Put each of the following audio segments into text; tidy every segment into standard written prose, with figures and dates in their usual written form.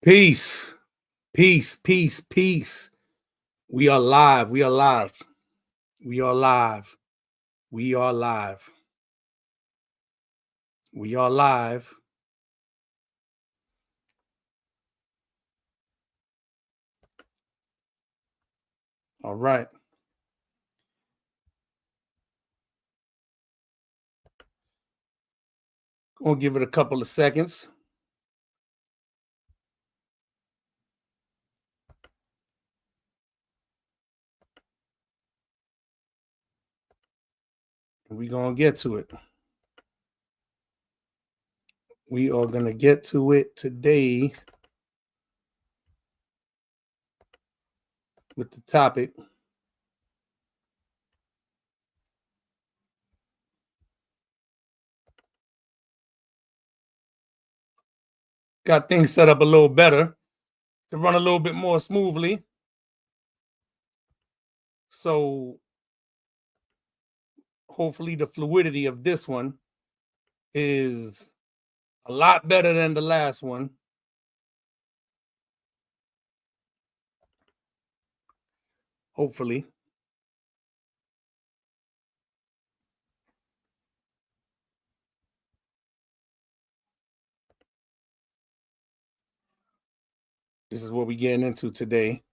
Peace, peace, peace, peace. We are live. We are live. We are live. We are live. We are live. All right. Gonna give it a couple of seconds. We're gonna get to it. We are gonna get to it today with the topic. Got things set up a little better to run a little bit more smoothly. So hopefully the fluidity of this one is a lot better than the last one. Hopefully. This is what we're getting into today.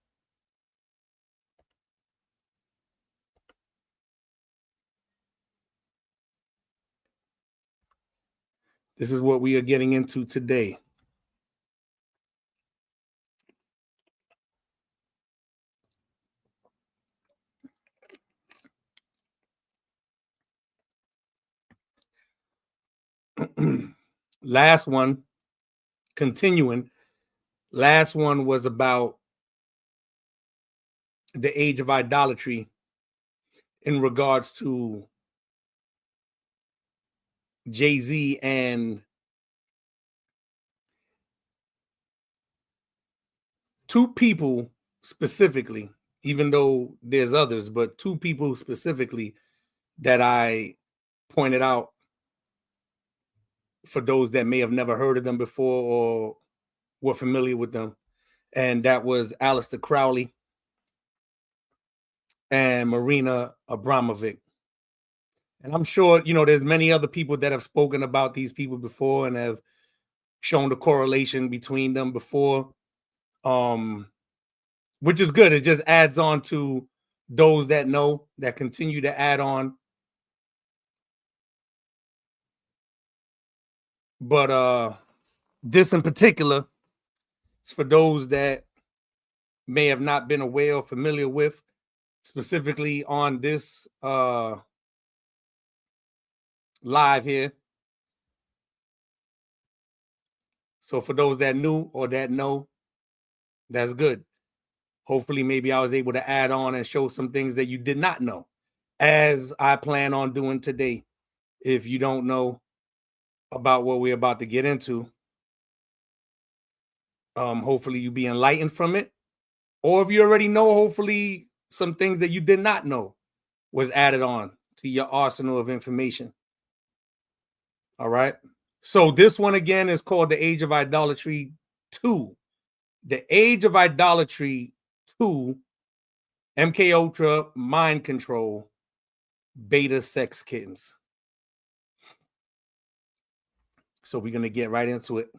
This is what we are getting into today. Last one, continuing. Last one was about the age of idolatry in regards to Jay-Z and two people specifically, even though there's others, but two people specifically that I pointed out for those that may have never heard of them before or were familiar with them. And that was Aleister Crowley and Marina Abramovic. And I'm sure, there's many other people that have spoken about these people before and have shown the correlation between them before, which is good. It just adds on to those that know, that continue to add on. But this in particular is for those that may have not been aware or familiar with, specifically on this live here. So for those that knew or that know, that's good. Hopefully, maybe I was able to add on and show some things that you did not know, as I plan on doing today. If you don't know about what we're about to get into, hopefully you be enlightened from it. Or if you already know, hopefully some things that you did not know was added on to your arsenal of information. All right. So this one again is called The Age of Idolatry 2. The Age of Idolatry 2, MK Ultra, Mind Control, Beta Sex Kittens. So we're going to get right into it.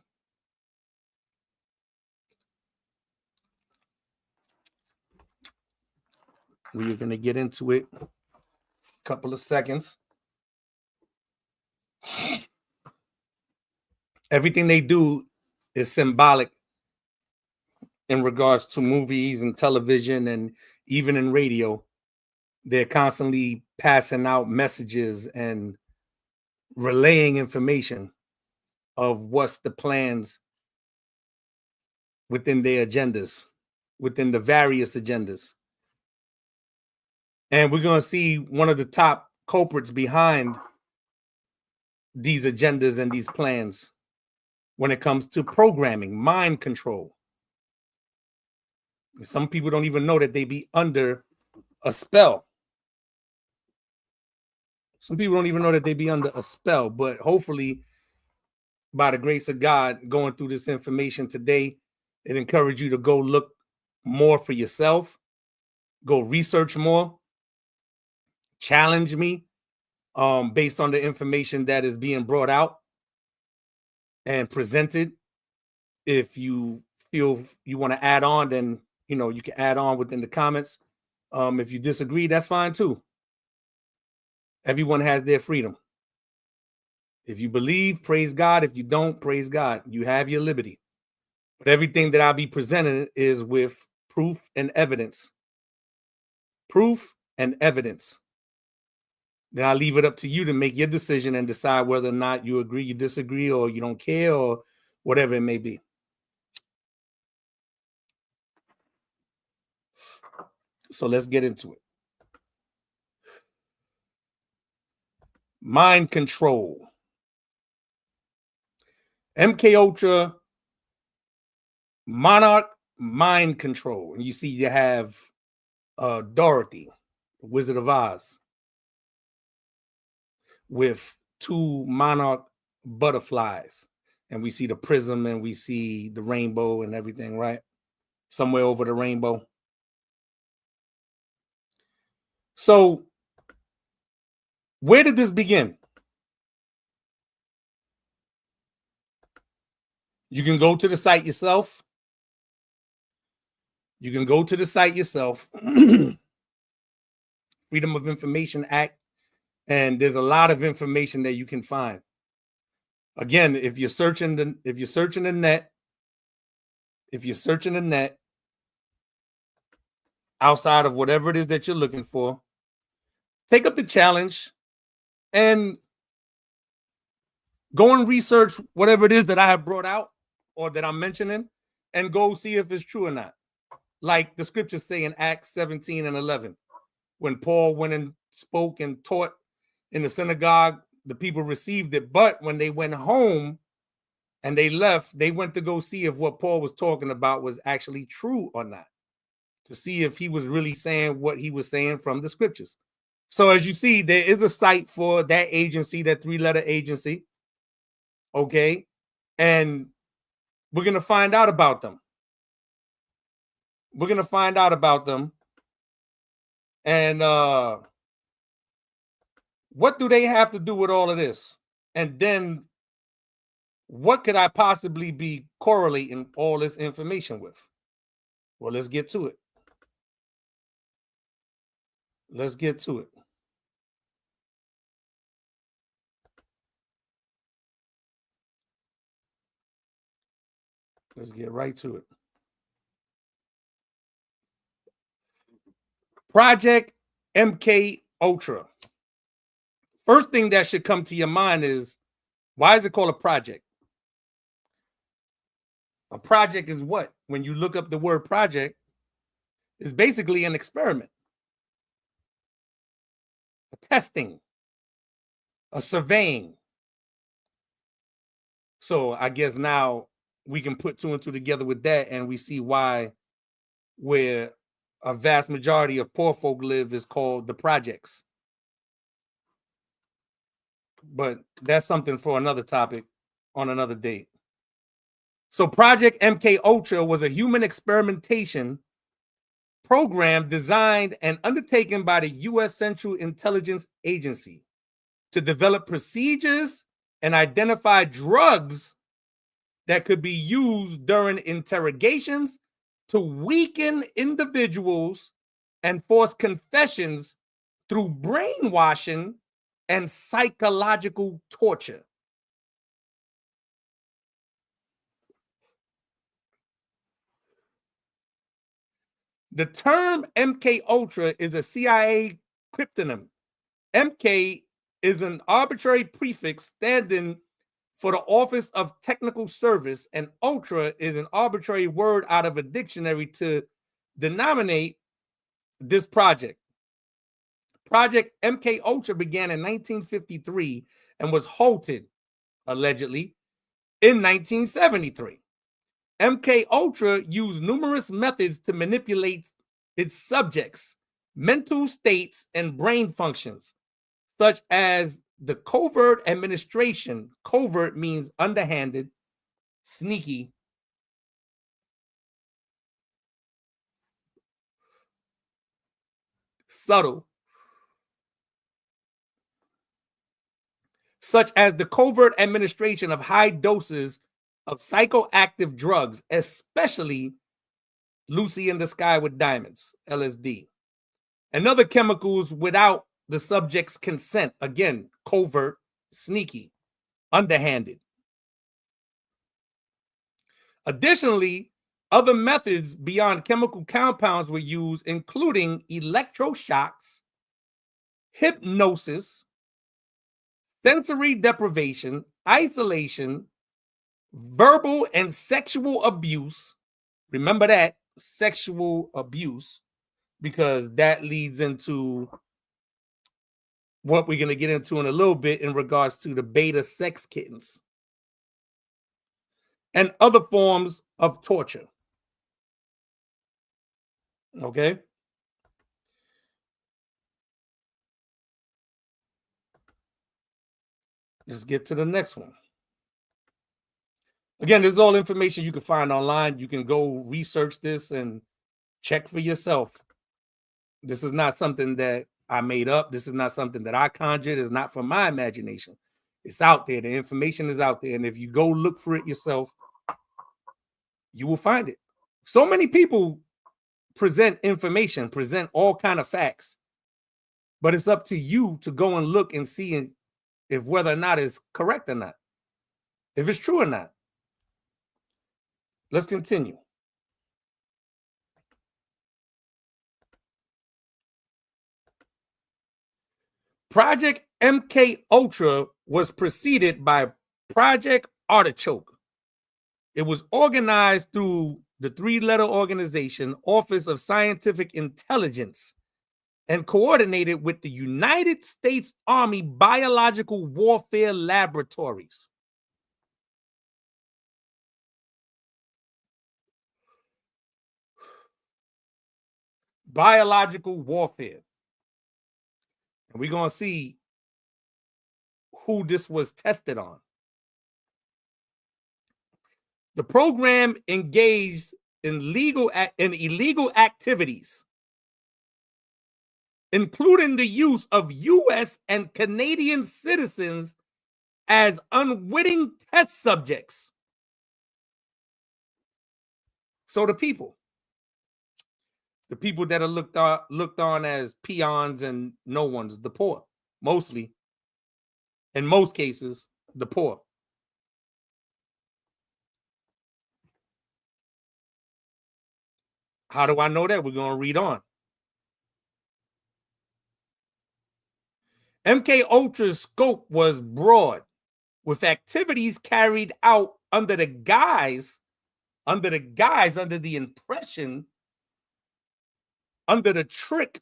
We're going to get into it. A couple of seconds. Everything they do is symbolic in regards to movies and television and even in radio. They're constantly passing out messages and relaying information of what's the plans within their agendas, within the various agendas. And we're going to see one of the top culprits behind these agendas and these plans when it comes to programming, mind control. Some people don't even know that they be under a spell. Some people don't even know that they be under a spell, but hopefully by the grace of God, going through this information today, It encourages you to go look more for yourself, go research more, challenge me based on the information that is being brought out and presented. If you feel you want to add on, then you can add on within the comments. If you disagree, that's fine too. Everyone has their freedom. If you believe, praise God. If you don't, praise God. You have your liberty. But everything that I'll be presenting is with proof and evidence. Proof and evidence. Then I leave it up to you to make your decision and decide whether or not you agree, you disagree, or you don't care, or whatever it may be. So let's get into it. Mind control. MK Ultra, Monarch, mind control. And you see you have Dorothy, the Wizard of Oz, with 2 monarch butterflies. And we see the prism and we see the rainbow and everything, right? Somewhere over the rainbow. So where did this begin? You can go to the site yourself. You can go to the site yourself. Freedom of Information Act. And there's a lot of information that you can find. Again, if you're searching the net outside of whatever it is that you're looking for, take up the challenge and go and research whatever it is that I have brought out or that I'm mentioning, and go see if it's true or not. Like the scriptures say in Acts 17 and 11, when Paul went and spoke and taught in the synagogue, the people received it. But when they went home and they left, they went to go see if what Paul was talking about was actually true or not, to see if he was really saying what he was saying from the scriptures. So as you see, there is a site for that agency, that 3-letter agency. Okay. And we're going to find out about them. We're going to find out about them. And what do they have to do with all of this? And then what could I possibly be correlating all this information with? Well, let's get to it. Let's get to it. Let's get right to it. Project MK Ultra. First thing that should come to your mind is, why is it called a project? A project is what? When you look up the word project, it's basically an experiment, a testing, a surveying. So I guess now we can put 2 and 2 together with that, and we see why where a vast majority of poor folk live is called the projects. But that's something for another topic on another date. So Project MK Ultra was a human experimentation program designed and undertaken by the U.S. Central Intelligence Agency to develop procedures and identify drugs that could be used during interrogations to weaken individuals and force confessions through brainwashing and psychological torture. The term MK Ultra is a CIA cryptonym. MK is an arbitrary prefix standing for the Office of Technical Service, and Ultra is an arbitrary word out of a dictionary to denominate this project. Project MK Ultra began in 1953 and was halted, allegedly, in 1973. MK Ultra used numerous methods to manipulate its subjects' mental states and brain functions, such as the covert administration. Covert means underhanded, sneaky, subtle, such as the covert administration of high doses of psychoactive drugs, especially Lucy in the Sky with Diamonds, LSD, and other chemicals without the subject's consent. Again, covert, sneaky, underhanded. Additionally, other methods beyond chemical compounds were used, including electroshocks, hypnosis, sensory deprivation, isolation, verbal and sexual abuse. Remember that, sexual abuse, because that leads into what we're going to get into in a little bit in regards to the beta sex kittens, and other forms of torture. Okay. Let's get to the next one. Again, this is all information you can find online. You can go research this and check for yourself. This is not something that I made up. This is not something that I conjured. It's not from my imagination. It's out there. The information is out there. And if you go look for it yourself, you will find it. So many people present information, present all kind of facts, but it's up to you to go and look and see if whether or not it's correct or not, if it's true or not. Let's continue. Project MK Ultra was preceded by Project Artichoke. It was organized through the three-letter organization, Office of Scientific Intelligence, and coordinated with the United States Army Biological Warfare Laboratories. Biological warfare. And we're going to see who this was tested on. The program engaged in illegal activities, including the use of U.S. and Canadian citizens as unwitting test subjects. So the people that are looked on as peons and no ones, the poor, mostly, in most cases, the poor. How do I know that? We're going to read on. MK Ultra's scope was broad, with activities carried out under the impression, under the trick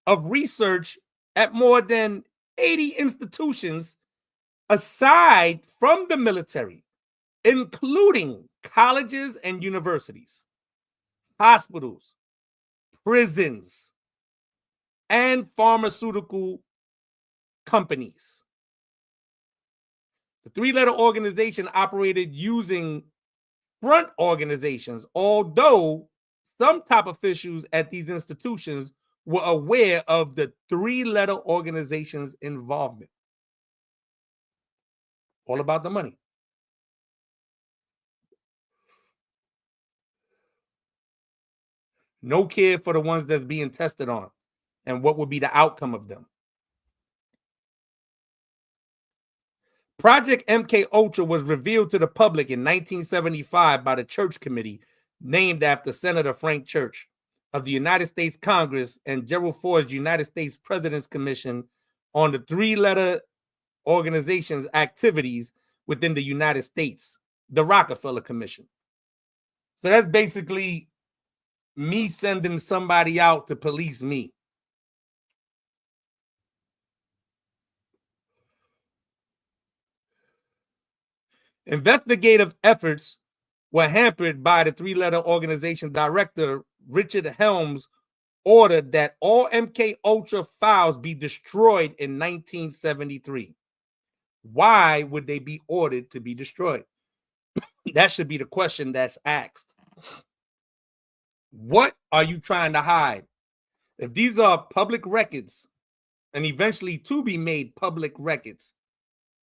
of research at more than 80 institutions aside from the military, including colleges and universities, hospitals, prisons, and pharmaceutical companies. The three-letter organization operated using front organizations, although some top officials at these institutions were aware of the three-letter organization's involvement. All about the money. No care for the ones that's being tested on and what would be the outcome of them. Project MK Ultra was revealed to the public in 1975 by the Church Committee, named after Senator Frank Church of the United States Congress, and Gerald Ford's United States President's Commission on the three-letter organization's activities within the United States, the Rockefeller Commission. So that's basically me sending somebody out to police me. Investigative efforts were hampered by the three-letter organization director, Richard Helms, ordered that all MK Ultra files be destroyed in 1973. Why would they be ordered to be destroyed? That should be the question that's asked. What are you trying to hide? If these are public records and eventually to be made public records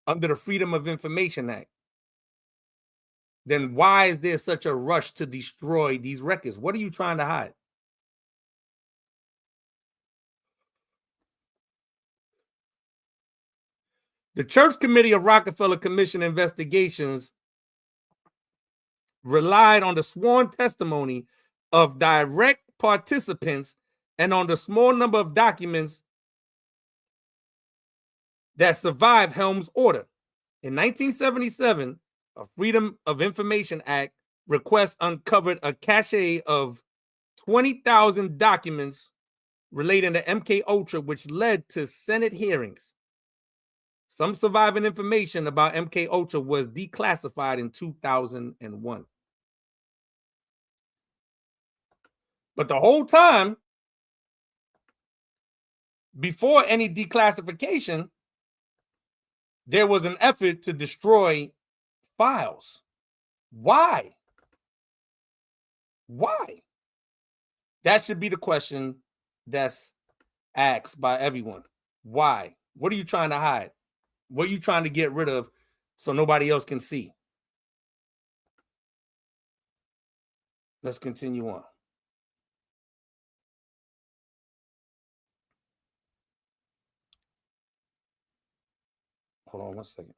under the Freedom of Information Act, then why is there such a rush to destroy these records? What are you trying to hide? The Church Committee of Rockefeller Commission investigations relied on the sworn testimony of direct participants and on the small number of documents that survived Helms' order. In 1977, a Freedom of Information Act request uncovered a cache of 20,000 documents relating to MK Ultra, which led to Senate hearings. Some surviving information about MK Ultra was declassified in 2001. But the whole time, before any declassification, there was an effort to destroy files. Why? Why? That should be the question that's asked by everyone. Why? What are you trying to hide? What are you trying to get rid of so nobody else can see? Let's continue on. Hold on one second.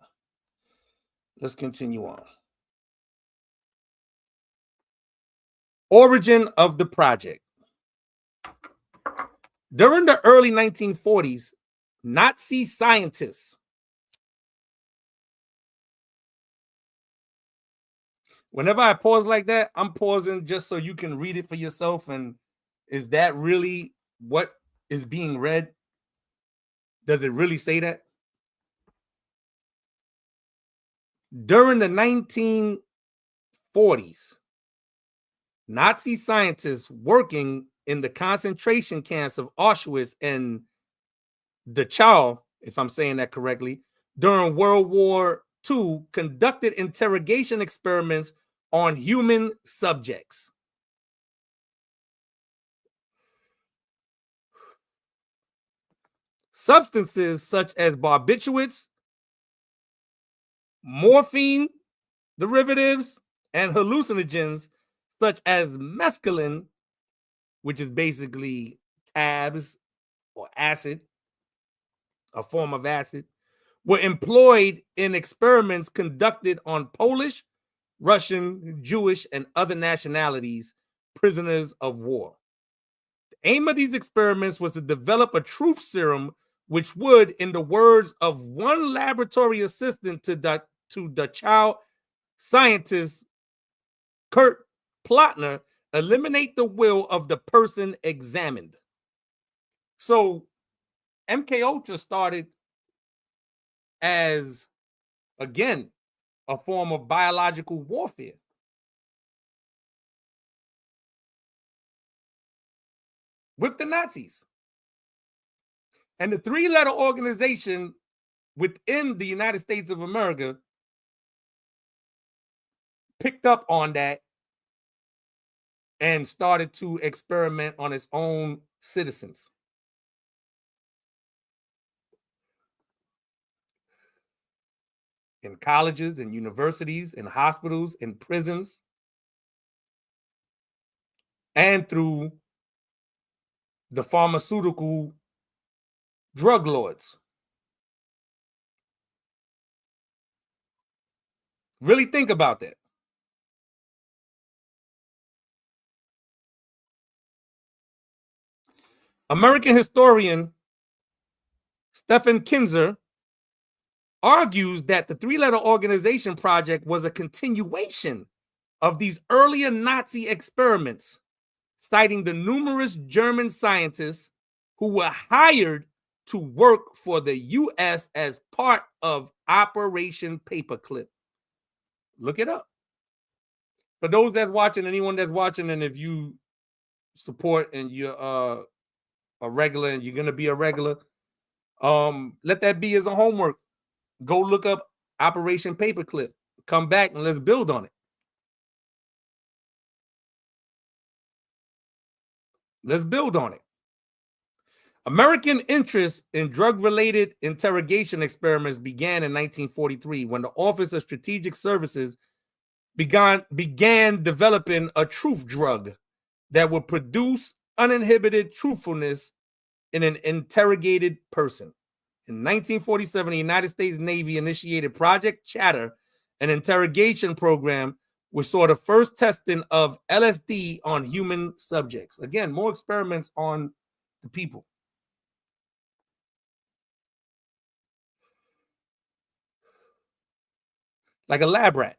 Let's continue on. Origin of the project. During the early 1940s, Nazi scientists, whenever I pause like that, I'm pausing just so you can read it for yourself. And is that really what is being read? Does it really say that? During the 1940s, Nazi scientists working in the concentration camps of Auschwitz and Dachau, if I'm saying that correctly, during World War II, conducted interrogation experiments on human subjects. Substances such as barbiturates, morphine derivatives, and hallucinogens such as mescaline, which is basically tabs or acid, a form of acid, were employed in experiments conducted on Polish, Russian, Jewish, and other nationalities, prisoners of war. The aim of these experiments was to develop a truth serum, which would, in the words of one laboratory assistant to Dachau scientist Kurt Plotner, eliminate the will of the person examined. So MK Ultra started as, again, a form of biological warfare. With the Nazis. And the three-letter organization within the United States of America picked up on that and started to experiment on its own citizens. In colleges, in universities, in hospitals, in prisons, and through the pharmaceutical drug lords. Really think about that. American historian Stephen Kinzer argues that the three-letter organization project was a continuation of these earlier Nazi experiments, citing the numerous German scientists who were hired to work for the U.S. as part of Operation Paperclip. Look it up. For those that's watching, anyone that's watching, and if you support and you're a regular and you're going to be a regular, let that be as a homework. Go look up Operation Paperclip. Come back and let's build on it. Let's build on it. American interest in drug-related interrogation experiments began in 1943 when the Office of Strategic Services began developing a truth drug that would produce uninhibited truthfulness in an interrogated person. In 1947, the United States Navy initiated Project Chatter, an interrogation program which saw the first testing of LSD on human subjects. Again, more experiments on the people. Like a lab rat.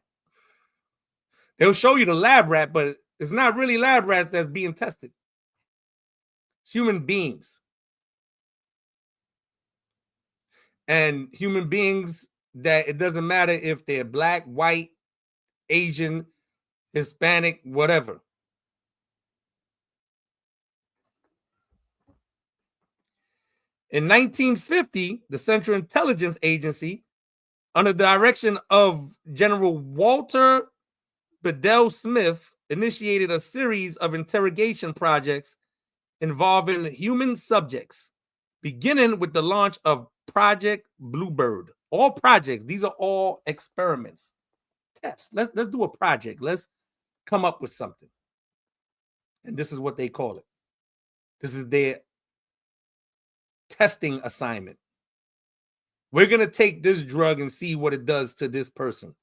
They'll show you the lab rat, but it's not really lab rats that's being tested. It's human beings. And human beings that it doesn't matter if they're black, white, Asian, Hispanic, whatever. In 1950, the Central Intelligence Agency, under the direction of General Walter Bedell Smith, initiated a series of interrogation projects involving human subjects, beginning with the launch of Project Bluebird. All projects, these are all experiments, tests. Let's do a project. Let's come up with something. And this is what they call it. This is their testing assignment. We're going to take this drug and see what it does to this person.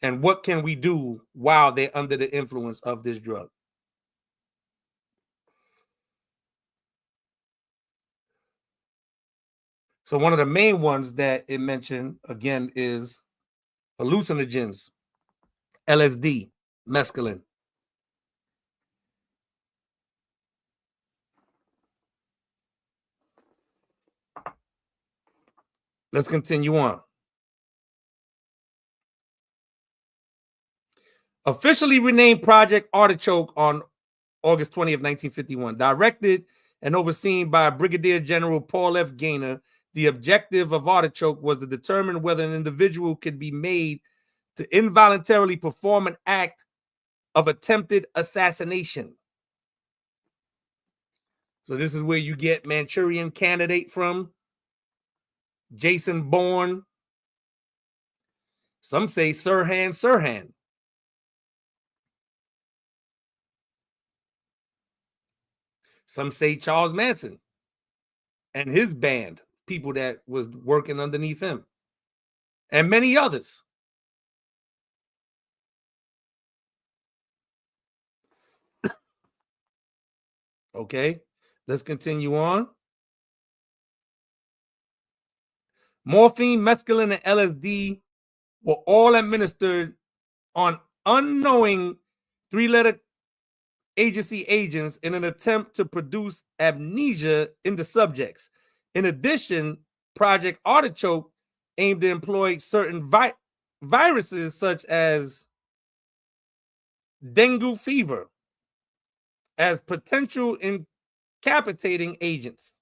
And what can we do while they're under the influence of this drug? So one of the main ones that it mentioned, again, is hallucinogens, LSD, mescaline. Let's continue on. Officially renamed Project Artichoke on August 20th, 1951, directed and overseen by Brigadier General Paul F. Gaynor. The objective of Artichoke was to determine whether an individual could be made to involuntarily perform an act of attempted assassination. So this is where you get Manchurian Candidate from, Jason Bourne. Some say Sirhan. Some say Charles Manson and his band, people that was working underneath him, and many others. Okay, let's continue on. Morphine, mescaline, and LSD were all administered on unknowing three-letter agency agents in an attempt to produce amnesia in the subjects. In addition, Project Artichoke aimed to employ certain viruses such as dengue fever as potential incapacitating agents.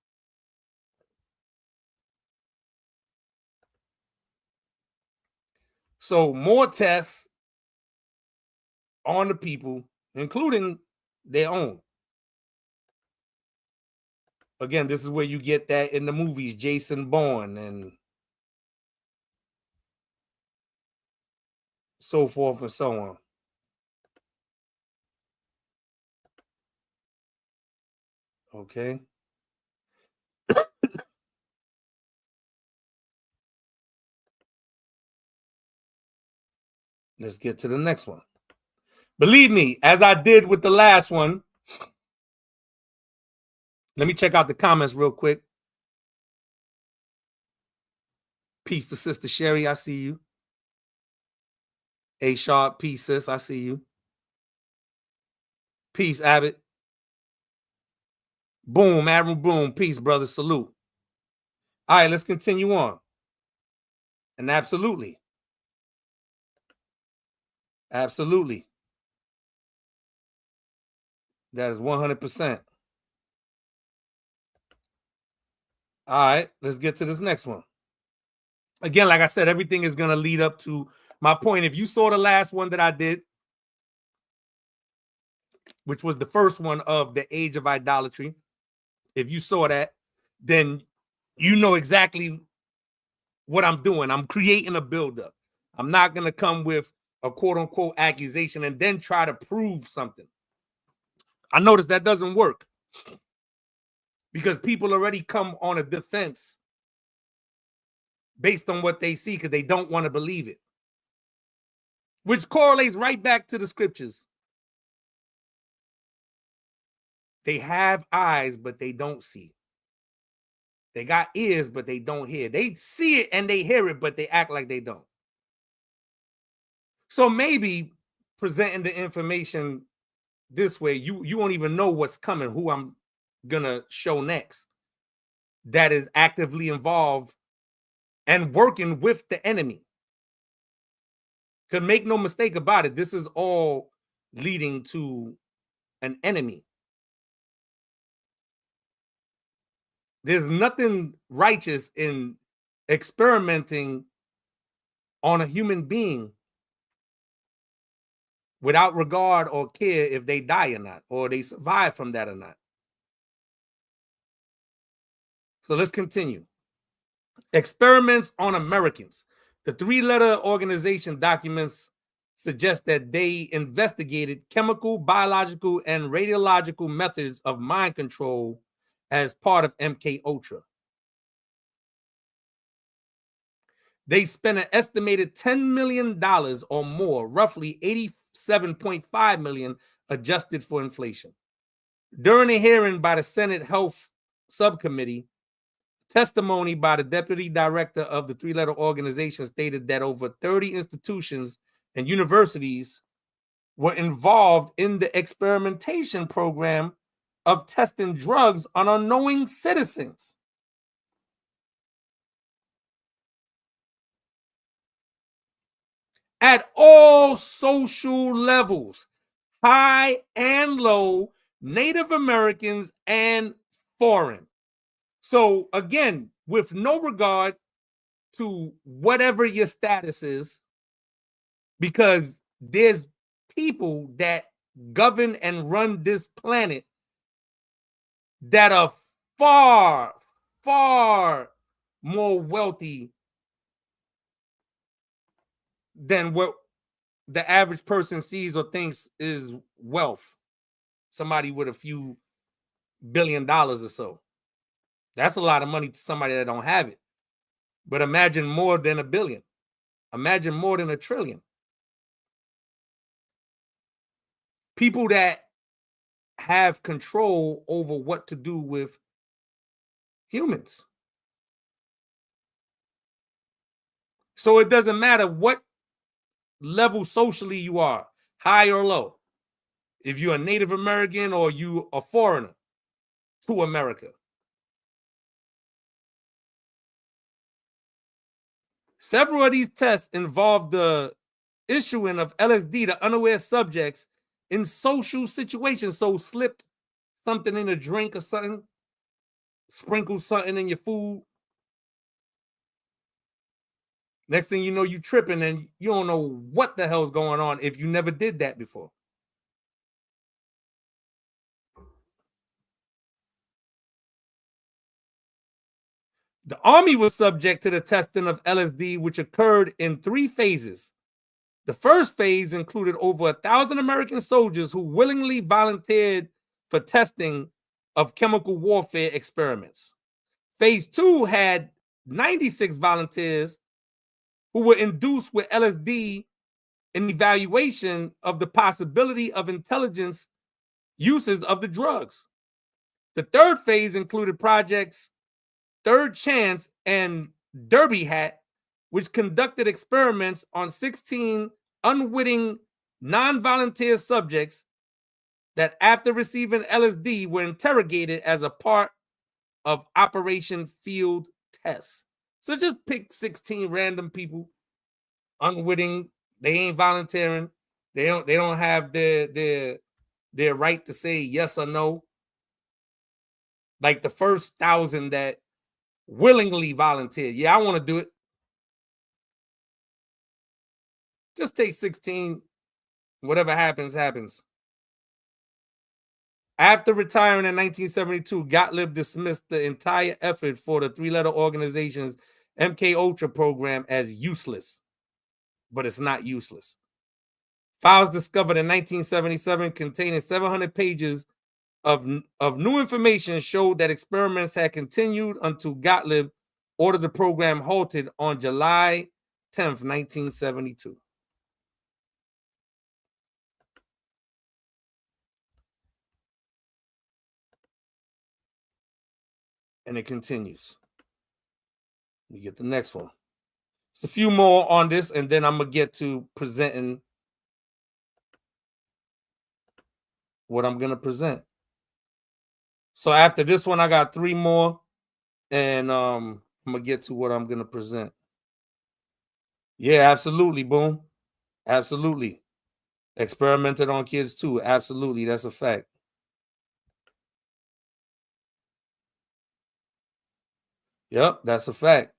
So more tests on the people, including their own. Again, this is where you get that in the movies, Jason Bourne and so forth and so on. Okay. Let's get to the next one. Believe me, as I did with the last one, let me check out the comments real quick. Peace to Sister Sherry, I see you. A Sharp, peace, sis, I see you. Peace, Abbott. Boom, Admiral Boom, peace, brother, salute. All right, let's continue on. And absolutely. Absolutely. That is 100%. All right, let's get to this next one. Again, like I said, everything is going to lead up to my point. If you saw the last one that I did, which was the first one of the Age of Idolatry. If you saw that, then you know exactly what I'm doing. I'm creating a buildup. I'm not going to come with a quote unquote accusation and then try to prove something. I noticed that doesn't work because people already come on a defense based on what they see because they don't want to believe it, which correlates right back to the scriptures. They have eyes, but they don't see. They got ears, but they don't hear. They see it and they hear it, but they act like they don't. So maybe presenting the information this way, you won't even know what's coming, who I'm gonna show next that is actively involved and working with the enemy. Because make no mistake about it, this is all leading to an enemy. There's nothing righteous in experimenting on a human being without regard or care if they die or not, or they survive from that or not. So let's continue. Experiments on Americans. The three-letter organization documents suggest that they investigated chemical, biological, and radiological methods of mind control as part of MK Ultra. They spent an estimated $10 million or more, roughly $87.5 million adjusted for inflation. During a hearing by the Senate Health Subcommittee, testimony by the deputy director of the three-letter organization stated that over 30 institutions and universities were involved in the experimentation program of testing drugs on unknowing citizens. At all social levels, high and low, Native Americans and foreign. So again, with no regard to whatever your status is, because there's people that govern and run this planet that are far, far more wealthy than what the average person sees or thinks is wealth. Somebody with a few $1 billion or so. That's a lot of money to somebody that don't have it. But imagine more than $1 billion. Imagine more than $1 trillion. People that have control over what to do with humans. So it doesn't matter what level socially you are, high or low. If you're a Native American or you a foreigner to America. Several of these tests involve the issuing of LSD to unaware subjects in social situations. So slipped something in a drink or something, sprinkle something in your food. Next thing you know, you tripping and you don't know what the hell's going on if you never did that before. The Army was subject to the testing of LSD, which occurred in 3 phases. The first phase included over 1,000 American soldiers who willingly volunteered for testing of chemical warfare experiments. Phase 2 had 96 volunteers who were induced with LSD in evaluation of the possibility of intelligence uses of the drugs. The third phase included projects Third Chance and Derby Hat, which conducted experiments on 16 unwitting non-volunteer subjects that after receiving LSD were interrogated as a part of Operation Field Test. So just pick 16 random people, unwitting, they ain't volunteering, they don't have their right to say yes or no. Like the first 1,000 that willingly volunteered. Yeah, I want to do it. Just take 16. Whatever happens, happens. After retiring in 1972, Gottlieb dismissed the entire effort for the three-letter organization's MK Ultra program as useless, but it's not useless. Files discovered in 1977 containing 700 pages of new information showed that experiments had continued until Gottlieb ordered the program halted on July 10th, 1972. And it continues. We get the next one. It's a few more on this, and then I'm going to get to presenting what I'm going to present. So after this one, I got 3 more, and I'm going to get to what I'm going to present. Yeah, absolutely, boom. Absolutely. Experimented on kids too. Absolutely, that's a fact. Yep, that's a fact.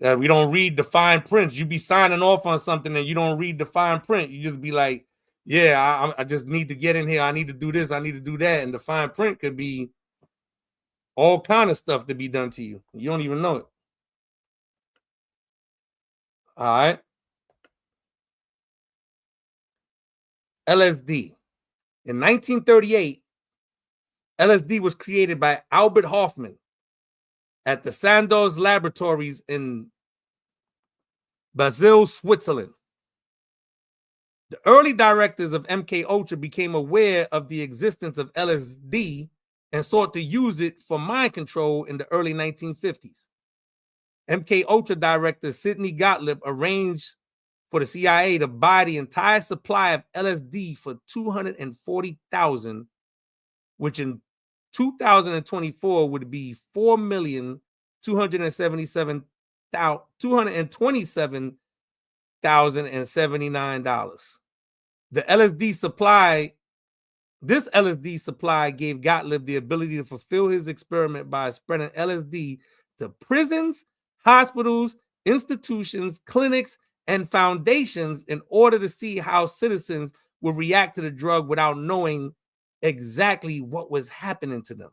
That we don't read the fine print. You be signing off on something and you don't read the fine print. You just be like, yeah, I just need to get in here. I need to do this. I need to do that. And the fine print could be all kind of stuff to be done to you. You don't even know it. All right. LSD. In 1938, LSD was created by Albert Hoffman at the Sandoz Laboratories in Basel, Switzerland. The early directors of MK Ultra became aware of the existence of LSD and sought to use it for mind control in the early 1950s. MK Ultra director Sidney Gottlieb arranged for the CIA to buy the entire supply of LSD for $240,000, which in 2024 would be $4,227,079. This LSD supply gave Gottlieb the ability to fulfill his experiment by spreading LSD to prisons, hospitals, institutions, clinics, and foundations in order to see how citizens would react to the drug without knowing exactly what was happening to them.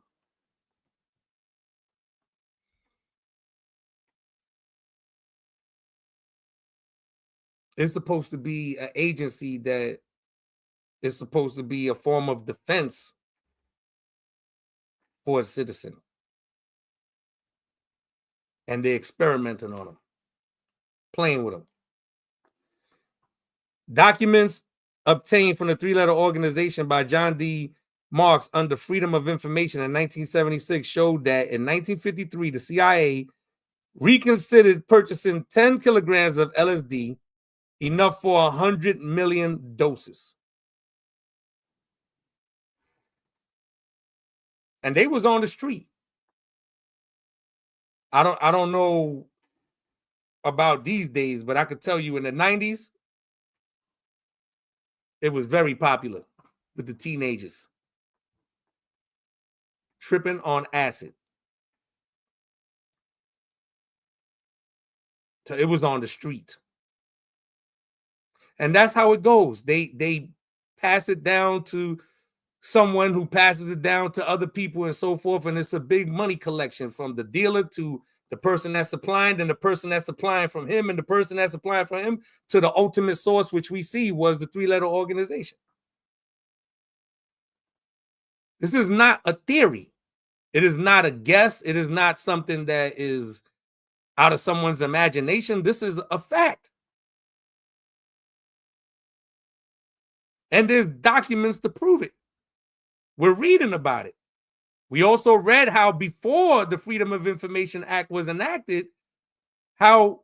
It's supposed to be an agency that is supposed to be a form of defense for a citizen. And they're experimenting on them, playing with them. Documents obtained from the three-letter organization by John D. Marks under Freedom of Information in 1976 showed that in 1953, the CIA reconsidered purchasing 10 kilograms of LSD, enough for 100 million doses. And they was on the street. I don't know about these days, but I could tell you in the 90s, it was very popular with the teenagers tripping on acid. So it was on the street. And that's how it goes. They pass it down to someone who passes it down to other people and so forth. And it's a big money collection from the dealer to the person that's supplying, and the person that's supplying from him, and the person that's supplying from him to the ultimate source, which we see was the three-letter organization. This is not a theory. It is not a guess. It is not something that is out of someone's imagination. This is a fact. And there's documents to prove it. We're reading about it. We also read how before the Freedom of Information Act was enacted, how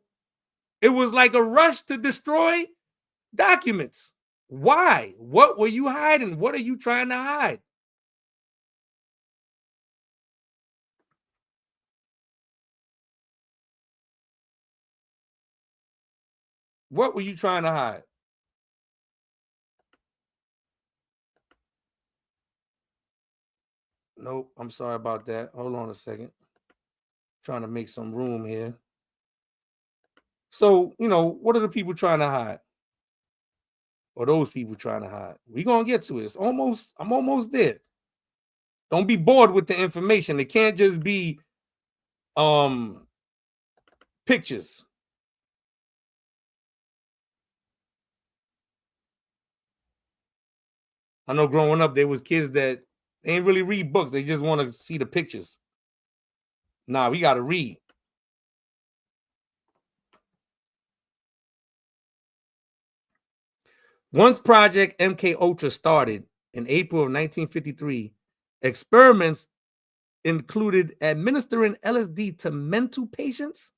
it was like a rush to destroy documents. Why? What were you hiding? What are you trying to hide? What were you trying to hide? Nope, I'm sorry about that. Hold on a second. Trying to make some room here. So, what are the people trying to hide? Or those people trying to hide? We're going to get to it. I'm almost there. Don't be bored with the information. It can't just be pictures. I know growing up, there was kids that ain't really read books. They just want to see the pictures. Nah, we got to read. Once Project MK Ultra started in April of 1953, experiments included administering LSD to mental patients,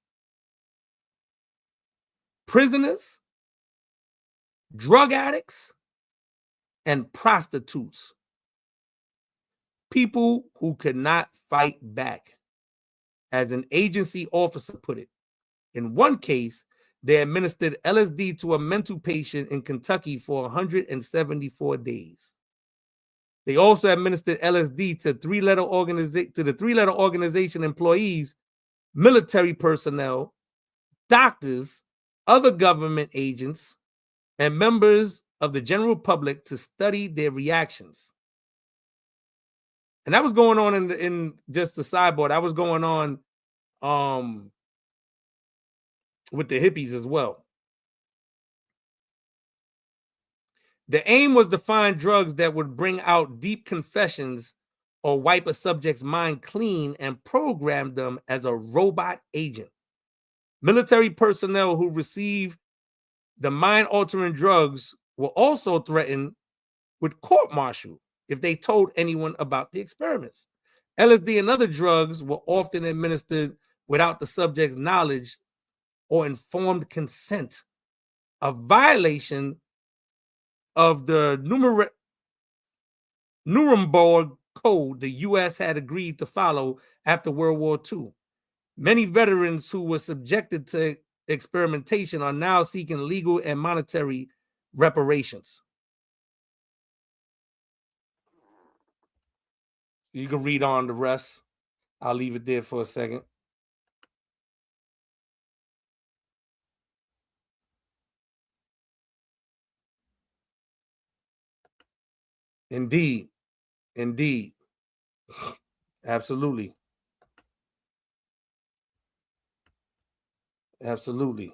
prisoners, drug addicts, and prostitutes. People who could not fight back, as an agency officer put it. In one case, they administered LSD to a mental patient in Kentucky for 174 days. They also administered LSD to the three-letter organization employees, military personnel, doctors, other government agents, and members of the general public to study their reactions. And that was going on in just the sidebar. That was going on with the hippies as well. The aim was to find drugs that would bring out deep confessions or wipe a subject's mind clean and program them as a robot agent. Military personnel who received the mind-altering drugs were also threatened with court-martial if they told anyone about the experiments. LSD and other drugs were often administered without the subject's knowledge or informed consent, a violation of the Nuremberg Code the U.S. had agreed to follow after World War II. Many veterans who were subjected to experimentation are now seeking legal and monetary reparations. You can read on the rest. I'll leave it there for a second. Indeed. Indeed. Absolutely. Absolutely.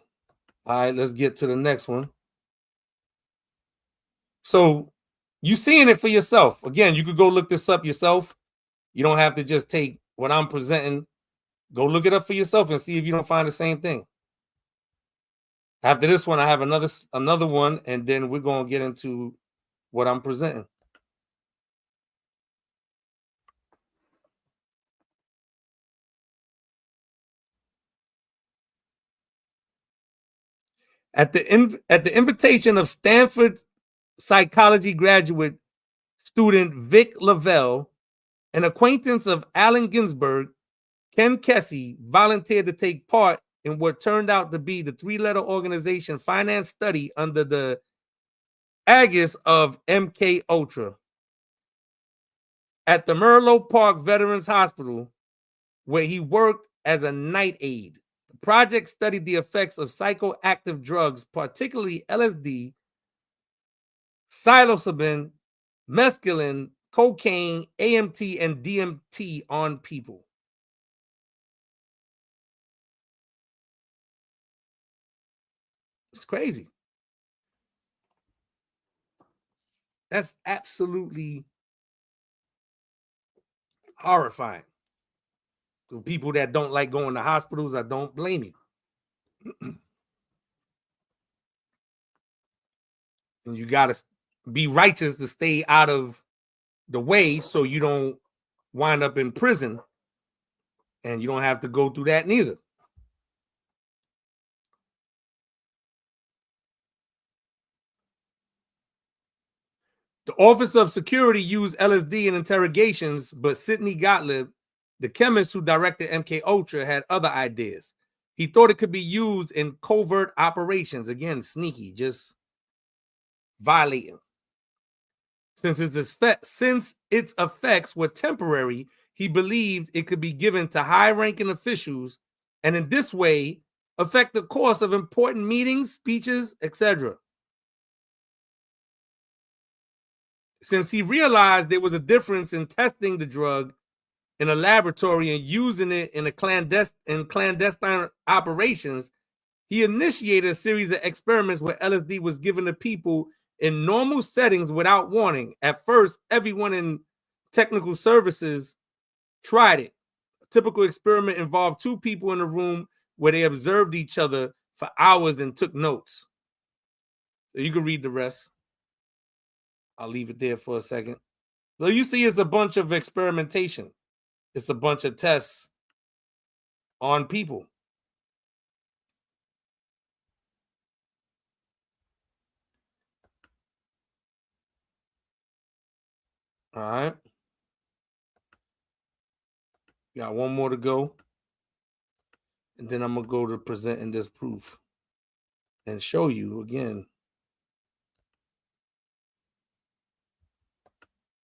All right, let's get to the next one. So you seeing it for yourself. Again, you could go look this up yourself. You don't have to just take what I'm presenting. Go look it up for yourself and see if you don't find the same thing. After this one, I have another one, and then we're going to get into what I'm presenting. At the invitation of Stanford psychology graduate student Vic Lavelle, an acquaintance of Allen Ginsberg, Ken Kesey volunteered to take part in what turned out to be the three-letter organization finance study under the aegis of MK Ultra. At the Menlo Park Veterans Hospital, where he worked as a night aide, the project studied the effects of psychoactive drugs, particularly LSD, psilocybin, mescaline, cocaine, AMT, and DMT on people. It's crazy. That's absolutely horrifying. To people that don't like going to hospitals, I don't blame you. And you got to be righteous to stay out of the way so you don't wind up in prison, and you don't have to go through that neither. The Office of Security used LSD in interrogations, but Sidney Gottlieb, the chemist who directed MK Ultra, had other ideas. He thought it could be used in covert operations. Again, sneaky, just violating. Since its effects were temporary, he believed it could be given to high-ranking officials and in this way affect the course of important meetings, speeches, etc. since he realized there was a difference in testing the drug in a laboratory and using it in clandestine operations, he initiated a series of experiments where LSD was given to people in normal settings without warning. At first, everyone in technical services tried it. A typical experiment involved 2 people in a room where they observed each other for hours and took notes. So you can read the rest. I'll leave it there for a second. So you see, it's a bunch of experimentation. It's a bunch of tests on people. All right. Got one more to go. And then I'm going to go to presenting this proof and show you again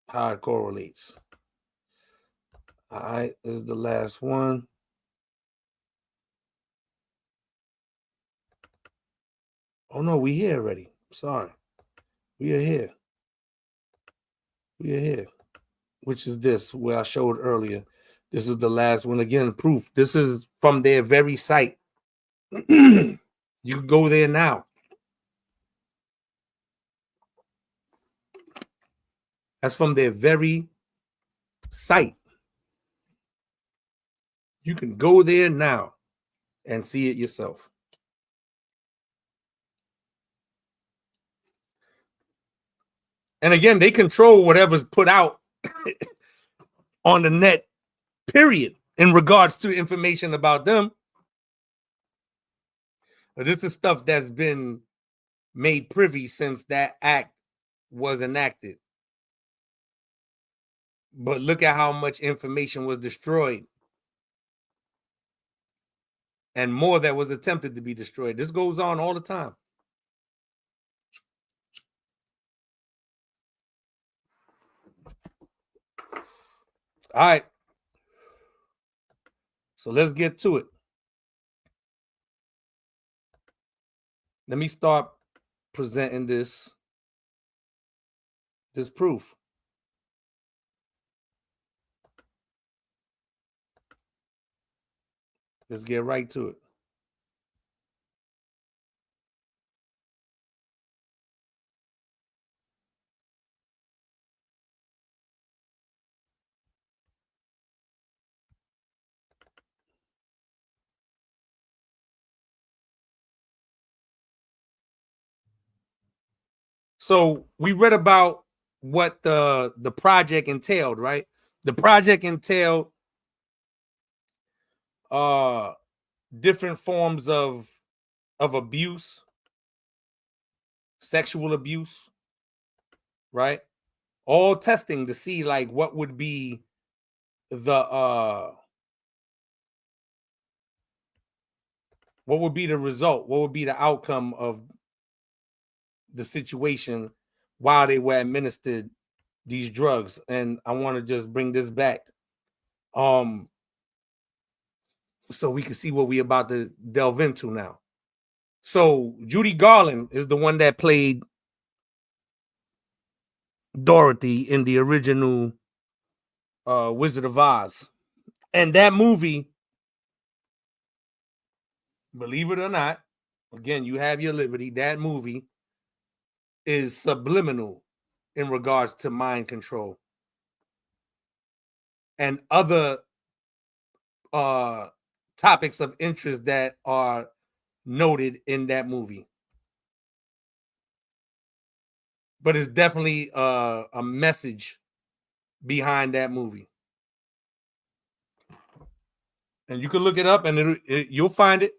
how it correlates. All right. This is the last one. Oh, no, we here already. Sorry. We are here. We are here. Which is this, where I showed earlier. This is the last one. Again, proof. This is from their very site. You can go there now. That's from their very site. You can go there now and see it yourself. And again, they control whatever's put out on the net, period, in regards to information about them. But this is stuff that's been made privy since that act was enacted. But look at how much information was destroyed. And more that was attempted to be destroyed. This goes on all the time. All right. So let's get to it. Let me start presenting this proof. Let's get right to it. So we read about what the project entailed, right? The project entailed different forms of abuse, sexual abuse, right? All testing to see like what would be the result, what would be the outcome of the situation while they were administered these drugs. And I want to just bring this back so we can see what we're about to delve into now. So Judy Garland is the one that played Dorothy in the original Wizard of Oz. And that movie, believe it or not, again, you have your liberty, that movie is subliminal in regards to mind control and other topics of interest that are noted in that movie. But it's definitely a message behind that movie. And you can look it up and you'll find it.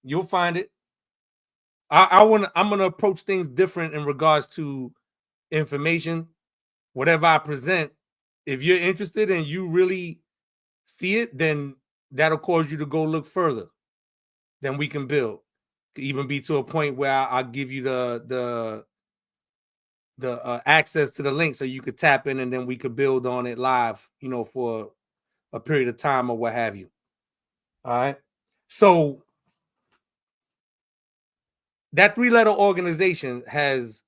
You'll find it. I'm gonna approach things different in regards to information. Whatever I present, if you're interested and you really see it, then that'll cause you to go look further. Then we can build. Could even be to a point where I'll give you the access to the link so you could tap in and then we could build on it live, for a period of time or what have you. All right. So that 3-letter organization has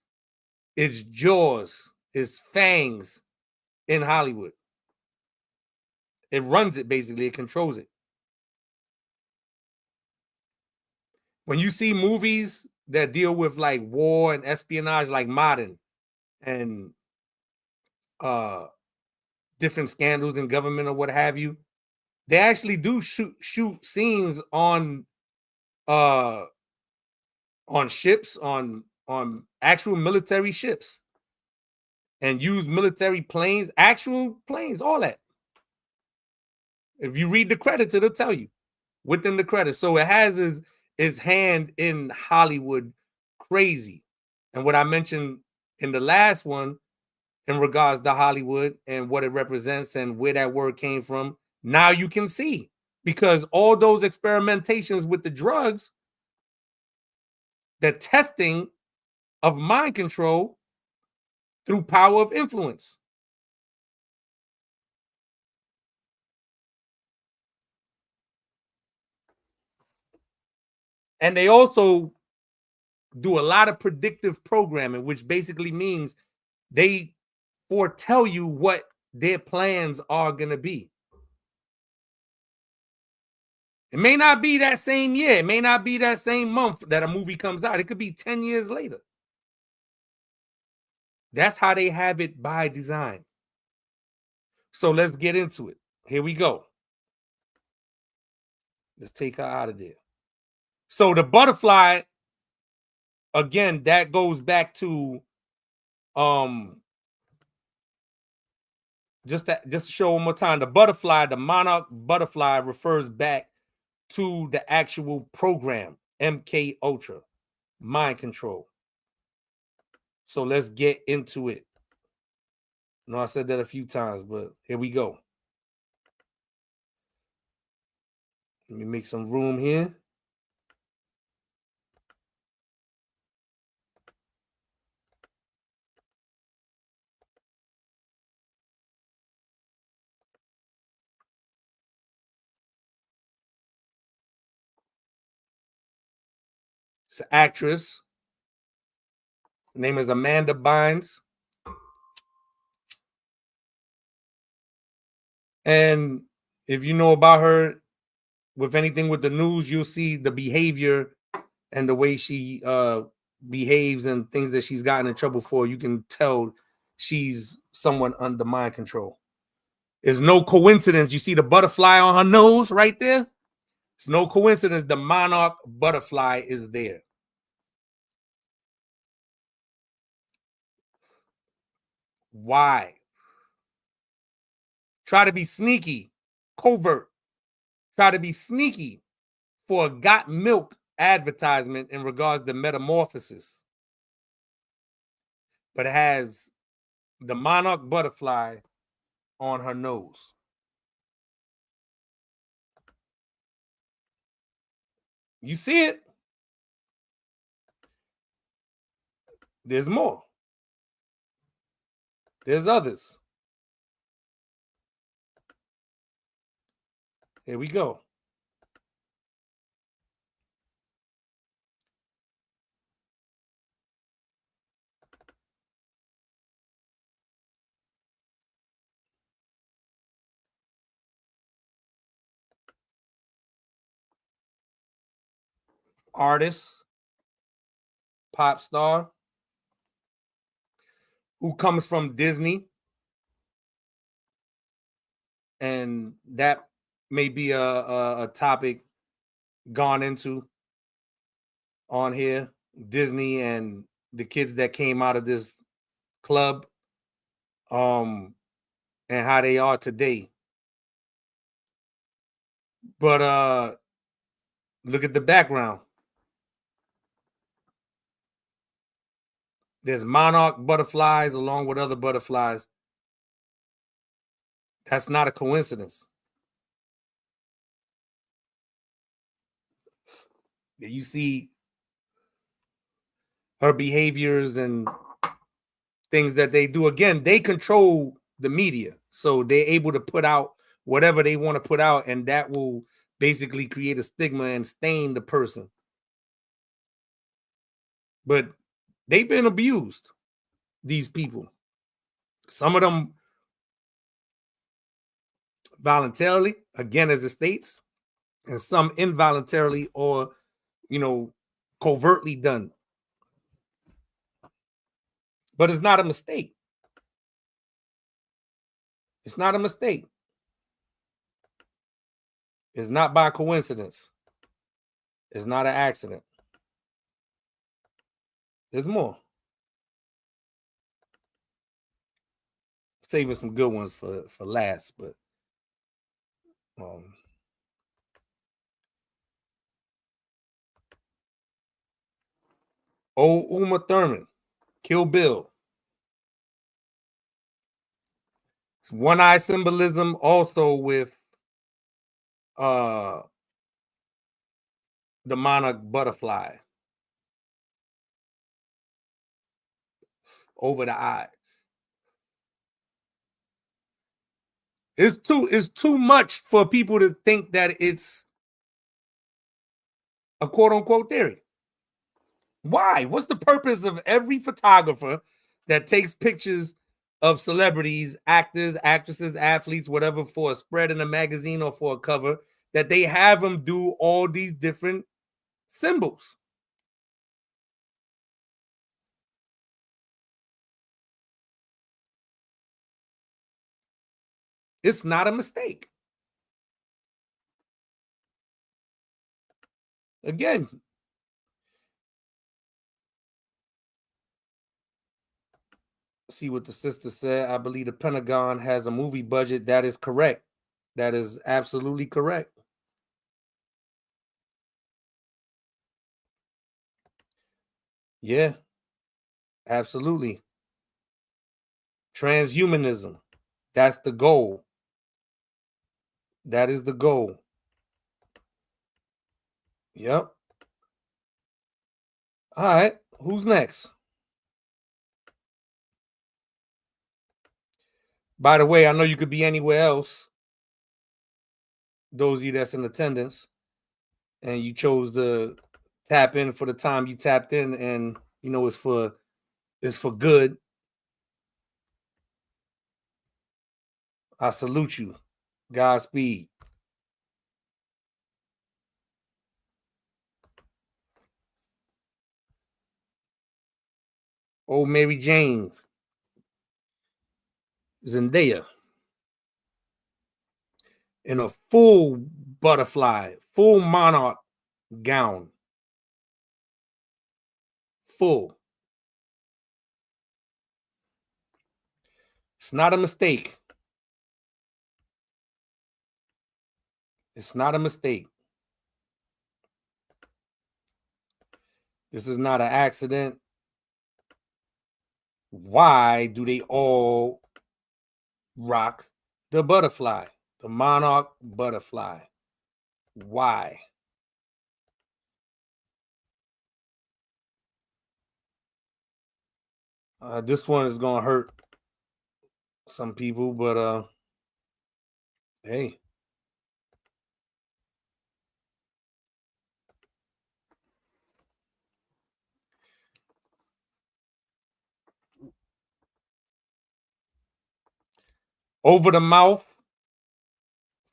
its jaws is fangs in Hollywood. It runs it, basically. It controls it. When you see movies that deal with like war and espionage, like Modern and different scandals in government or what have you, they actually do shoot scenes on ships, on actual military ships, and use military planes, actual planes, all that. If you read the credits, it'll tell you within the credits. So it has its hand in Hollywood crazy. And what I mentioned in the last one in regards to Hollywood and what it represents and where that word came from, now you can see, because all those experimentations with the drugs, the testing of mind control through power of influence. And they also do a lot of predictive programming, which basically means they foretell you what their plans are going to be. It may not be that same year. It may not be that same month that a movie comes out. It could be 10 years later. That's how they have it by design. So let's get into it. Here we go. Let's take her out of there. So the butterfly, again, that goes back to just to show one more time, the butterfly, the monarch butterfly, refers back to the actual program, MK Ultra, mind control. So let's get into it. No, I said that a few times, but here we go. Let me make some room here. It's an actress. Her name is Amanda Bynes. And if you know about her, with anything with the news, you'll see the behavior and the way she behaves and things that she's gotten in trouble for. You can tell she's someone under mind control. It's no coincidence. You see the butterfly on her nose right there? It's no coincidence the monarch butterfly is there. Why? Try to be sneaky, covert. Try to be sneaky for a got milk advertisement in regards to metamorphosis. But it has the monarch butterfly on her nose. You see it? There's more. There's others. Here we go. Artist, pop star, who comes from Disney. And that may be a topic gone into on here. Disney and the kids that came out of this club, and how they are today. But look at the background. There's monarch butterflies along with other butterflies. That's not a coincidence. You see her behaviors and things that they do. Again, they control the media. So they're able to put out whatever they want to put out, and that will basically create a stigma and stain the person. But they've been abused, these people. Some of them voluntarily, again, as it states, and some involuntarily or, covertly done. But it's not a mistake. It's not a mistake. It's not by coincidence. It's not an accident. There's more. Saving some good ones for last, but Uma Thurman, Kill Bill. It's one-eye symbolism also with the monarch butterfly over the eye. It's too much for people to think that it's a quote-unquote theory. Why? What's the purpose of every photographer that takes pictures of celebrities, actors, actresses, athletes, whatever, for a spread in a magazine or for a cover, that they have them do all these different symbols? It's not a mistake. Again, see what the sister said. I believe the Pentagon has a movie budget. That is correct. That is absolutely correct. Yeah, absolutely. Transhumanism. That's the goal. That is the goal. Yep. All right. Who's next? By the way, I know you could be anywhere else. Those of you that's in attendance, and you chose to tap in for the time you tapped in, and it's for good. I salute you. Godspeed. Old Mary Jane, Zendaya, in a full butterfly, full monarch gown. Full. It's not a mistake. It's not a mistake. This is not an accident. Why do they all rock the butterfly, the monarch butterfly? Why? This one is gonna hurt some people, but hey. Over the mouth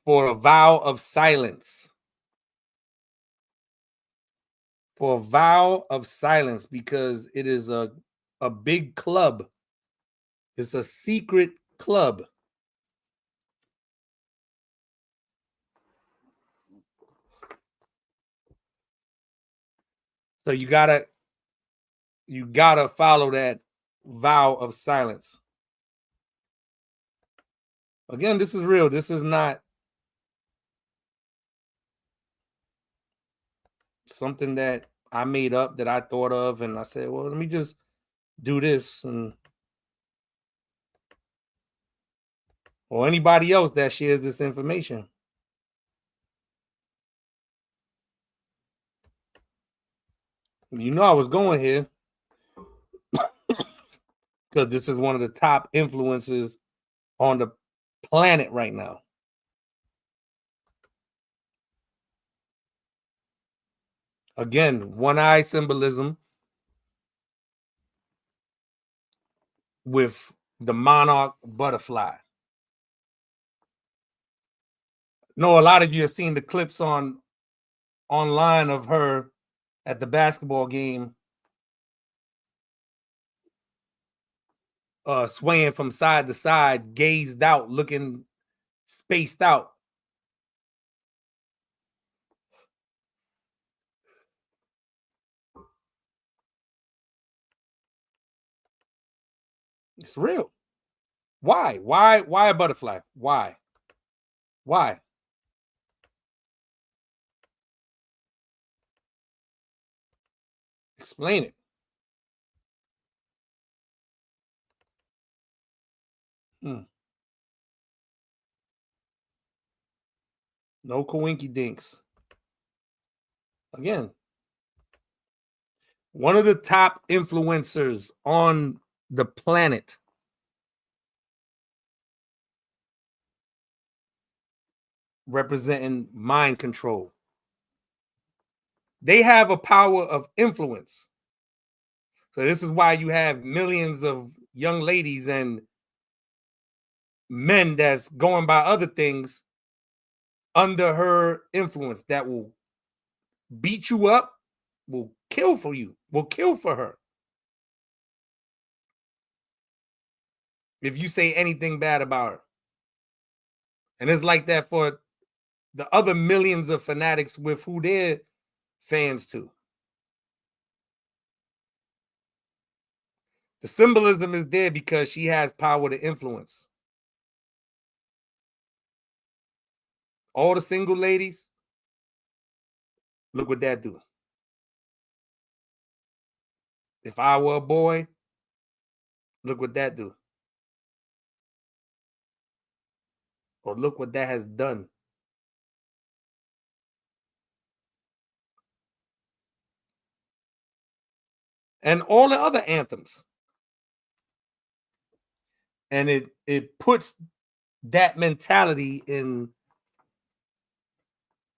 for a vow of silence. For a vow of silence, because it is a big club. It's a secret club. So you gotta follow that vow of silence. Again, this is real. This is not something that I made up, that I thought of, and I said, well, let me just do this, or anybody else that shares this information. I was going here because this is one of the top influences on the planet right now. Again, one-eye symbolism with the monarch butterfly. No, a lot of you have seen the clips online of her at the basketball game, swaying from side to side, gazed out, looking spaced out. It's real. Why? Why a butterfly? Why? Why? Explain it. No coinky dinks. Again, one of the top influencers on the planet, representing mind control. They have a power of influence. So this is why you have millions of young ladies and men that's going by other things under her influence that will beat you up, will kill for you, will kill for her. If you say anything bad about her. And it's like that for the other millions of fanatics with who they're fans to. The symbolism is there because she has power to influence. All the single ladies, look what that do. If I were a boy, look what that do. Or look what that has done. And all the other anthems. And it puts that mentality in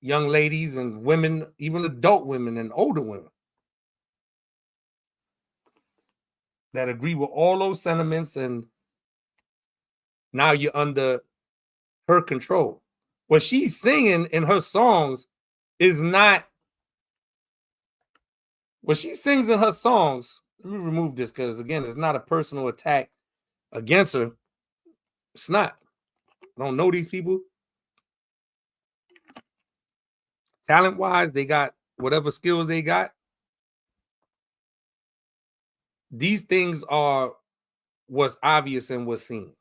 young ladies and women, even adult women and older women, that agree with all those sentiments, and now you're under her control. What she's singing in her songs is not what she sings in her songs. Let me remove this because again, it's not a personal attack against her. It's not. I don't know these people. Talent-wise, they got whatever skills they got. These things are what's obvious and what's seen.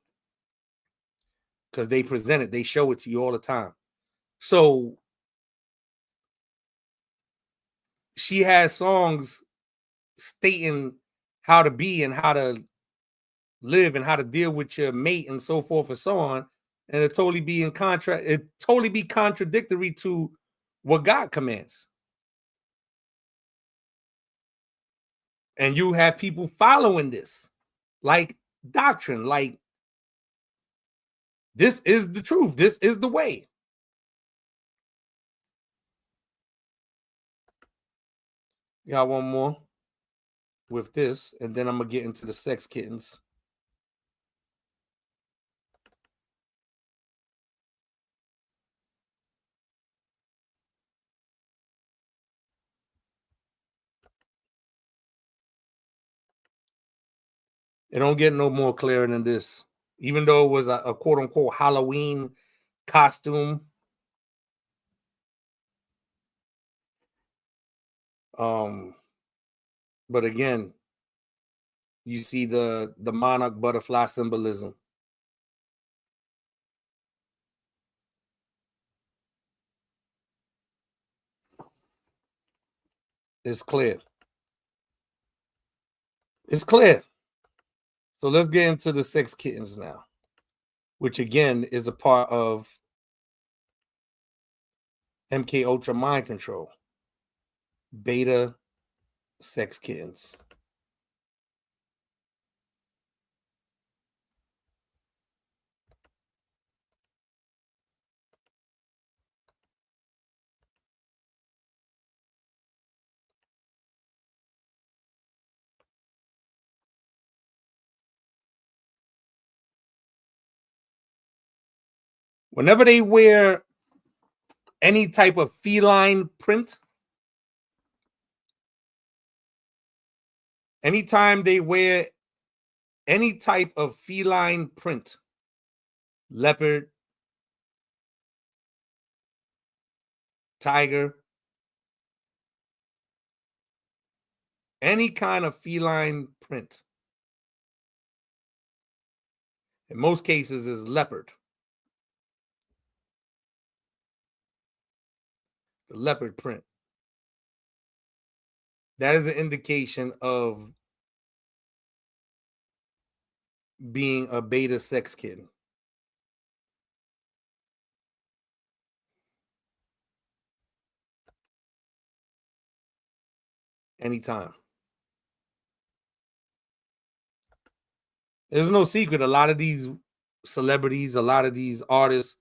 Because they present it, they show it to you all the time. So she has songs stating how to be and how to live and how to deal with your mate and so forth and so on. And it totally be contradictory to what God commands. And you have people following this, like doctrine, like this is the truth, this is the way. Got one more with this, and then I'm gonna get into the Sex Kittens. It don't get no more clear than this. Even though it was a quote unquote Halloween costume. But again, you see the monarch butterfly symbolism. It's clear. It's clear. So let's get into the Sex Kittens now, which again is a part of MK Ultra mind control. Beta Sex Kittens. Whenever they wear any type of feline print, anytime they wear any type of feline print, leopard, tiger, any kind of feline print, in most cases is leopard. The leopard print. That is an indication of being a beta sex kitten. Anytime. There's no secret. A lot of these celebrities, a lot of these artists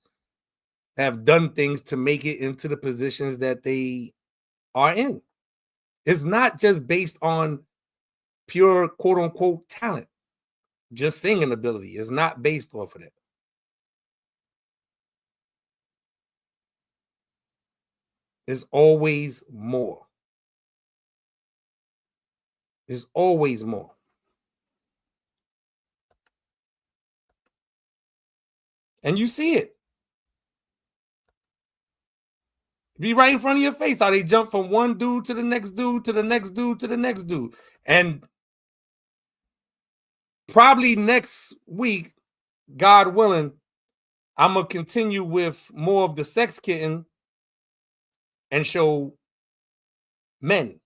have done things to make it into the positions that they are in. It's not just based on pure quote unquote talent, just singing ability. It's not based off of that. There's always more. There's always more. And you see it. Be right in front of your face how they jump from one dude to the next dude to the next dude to the next dude. And probably next week, God willing, I'm going to continue with more of the Sex Kitten and show men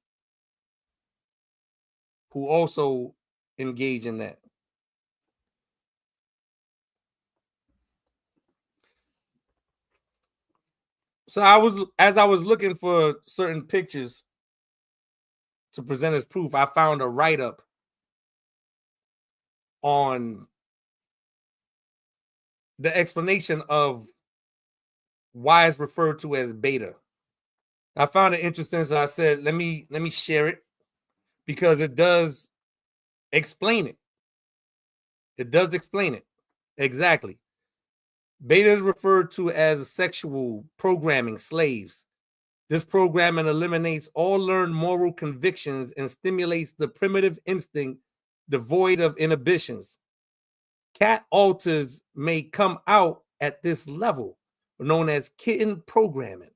who also engage in that. So as I was looking for certain pictures to present as proof, I found a write-up on the explanation of why it's referred to as beta. I found it interesting, so I said, let me share it because it does explain it. It does explain it. Exactly. Beta is referred to as sexual programming slaves. This programming eliminates all learned moral convictions and stimulates the primitive instinct devoid of inhibitions. Cat alters may come out at this level, known as kitten programming.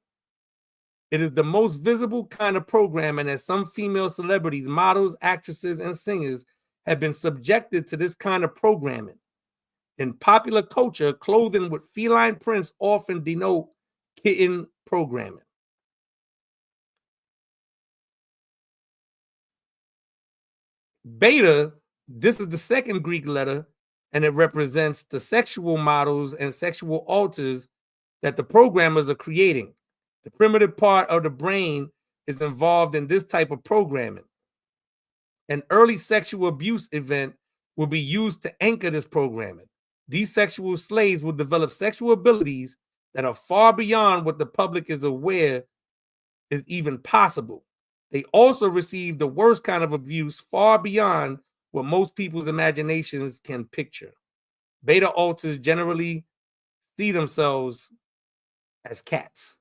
It is the most visible kind of programming, as some female celebrities, models, actresses, and singers have been subjected to this kind of programming. In popular culture, clothing with feline prints often denote kitten programming. Beta, this is the second Greek letter, and it represents the sexual models and sexual alters that the programmers are creating. The primitive part of the brain is involved in this type of programming. An early sexual abuse event will be used to anchor this programming. These sexual slaves will develop sexual abilities that are far beyond what the public is aware is even possible. They also receive the worst kind of abuse far beyond what most people's imaginations can picture. Beta alters generally see themselves as cats.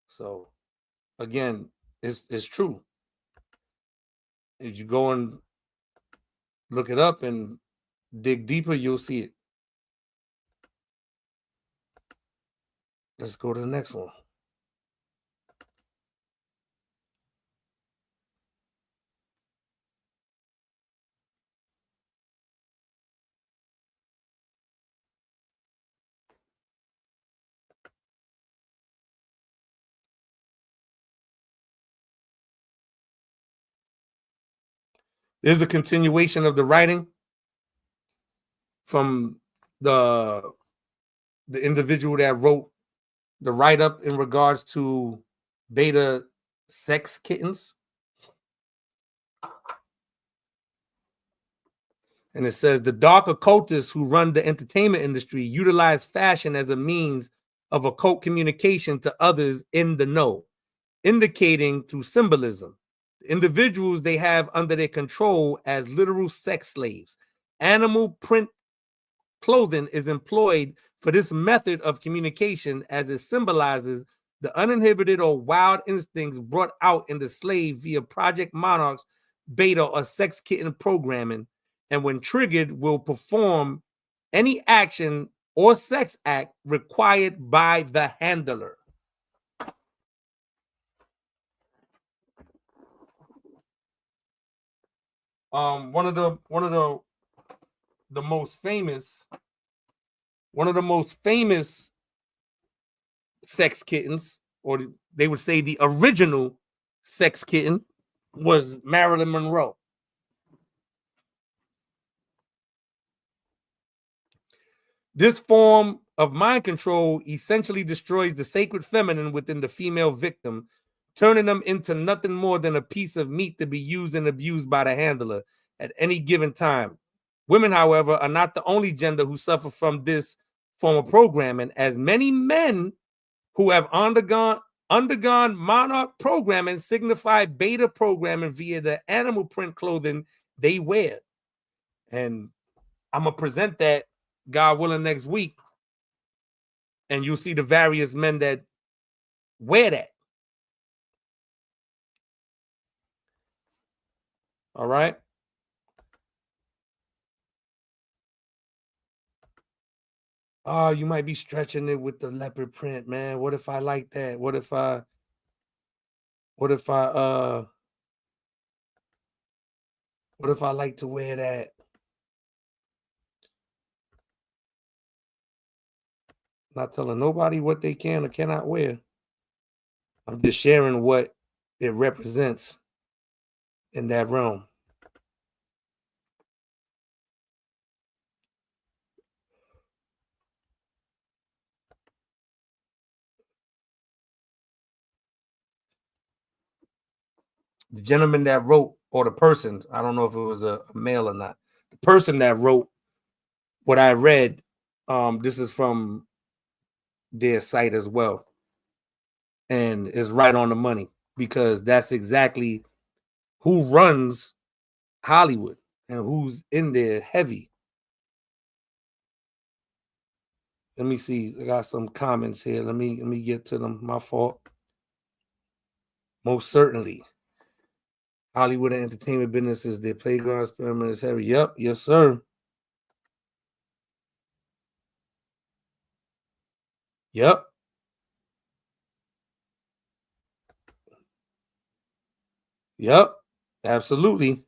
So, again, it's true. If you go and look it up and dig deeper, you'll see it. Let's go to the next one. There's a continuation of the writing from the individual that wrote the write-up in regards to beta sex kittens. And it says, the dark occultists who run the entertainment industry utilize fashion as a means of occult communication to others in the know, indicating through symbolism the individuals they have under their control as literal sex slaves. Animal print clothing is employed for this method of communication, as it symbolizes the uninhibited or wild instincts brought out in the slave via Project Monarch's beta or sex kitten programming, and when triggered will perform any action or sex act required by the handler. One of the most famous sex kittens, or they would say the original sex kitten, was Marilyn Monroe. This form of mind control essentially destroys the sacred feminine within the female victim, turning them into nothing more than a piece of meat to be used and abused by the handler at any given time. Women, however, are not the only gender who suffer from this form of programming, as many men who have undergone monarch programming signify beta programming via the animal print clothing they wear. And I'm going to present that, God willing, next week. And you'll see the various men that wear that. All right. Oh, you might be stretching it with the leopard print, man. What if I like that? What if I like to wear that? Not telling nobody what they can or cannot wear. I'm just sharing what it represents in that realm. The gentleman that wrote, or the person, I don't know if it was a male or not, the person that wrote what I read, this is from their site as well, and is right on the money, because that's exactly who runs Hollywood and who's in there heavy. Let me see. I got some comments here. Let me get to them. My fault. Most certainly. Hollywood and entertainment businesses, their playground experiment is heavy. Yep, yes, sir. Yep. Yep. Absolutely.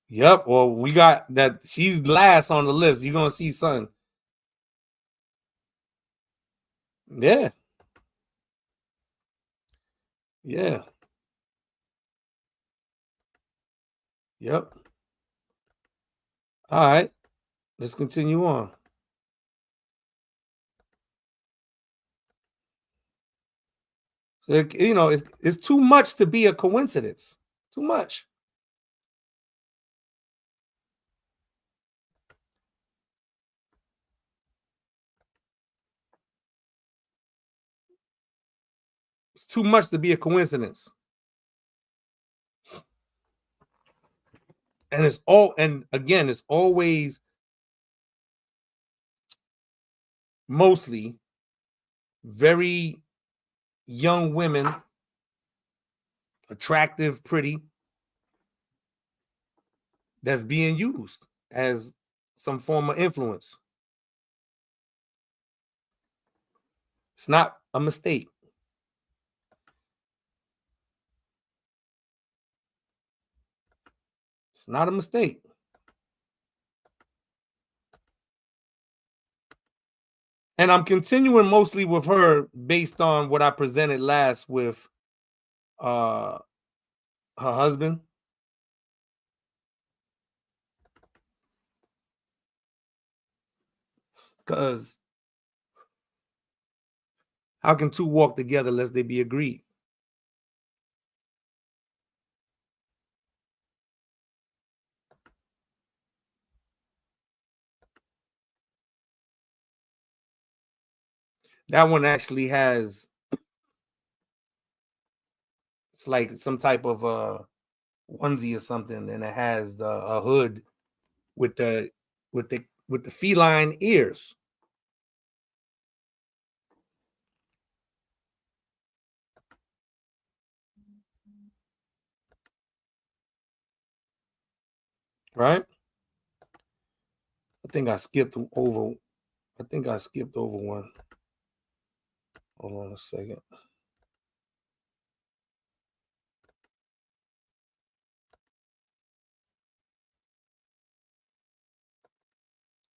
Yep. Well, we got that. She's last on the list. You're gonna see son. Yeah. Yeah. Yep. All right. Let's continue on. It's too much to be a coincidence. Too much. It's too much to be a coincidence. And it's always mostly very young women, attractive, pretty, that's being used as some form of influence. It's not a mistake. It's not a mistake. And I'm continuing mostly with her based on what I presented last with her husband. Because how can two walk together unless they be agreed? That one actually has, it's like some type of onesie or something, and it has a hood with the feline ears. Right? I think I skipped over one. Hold on a second.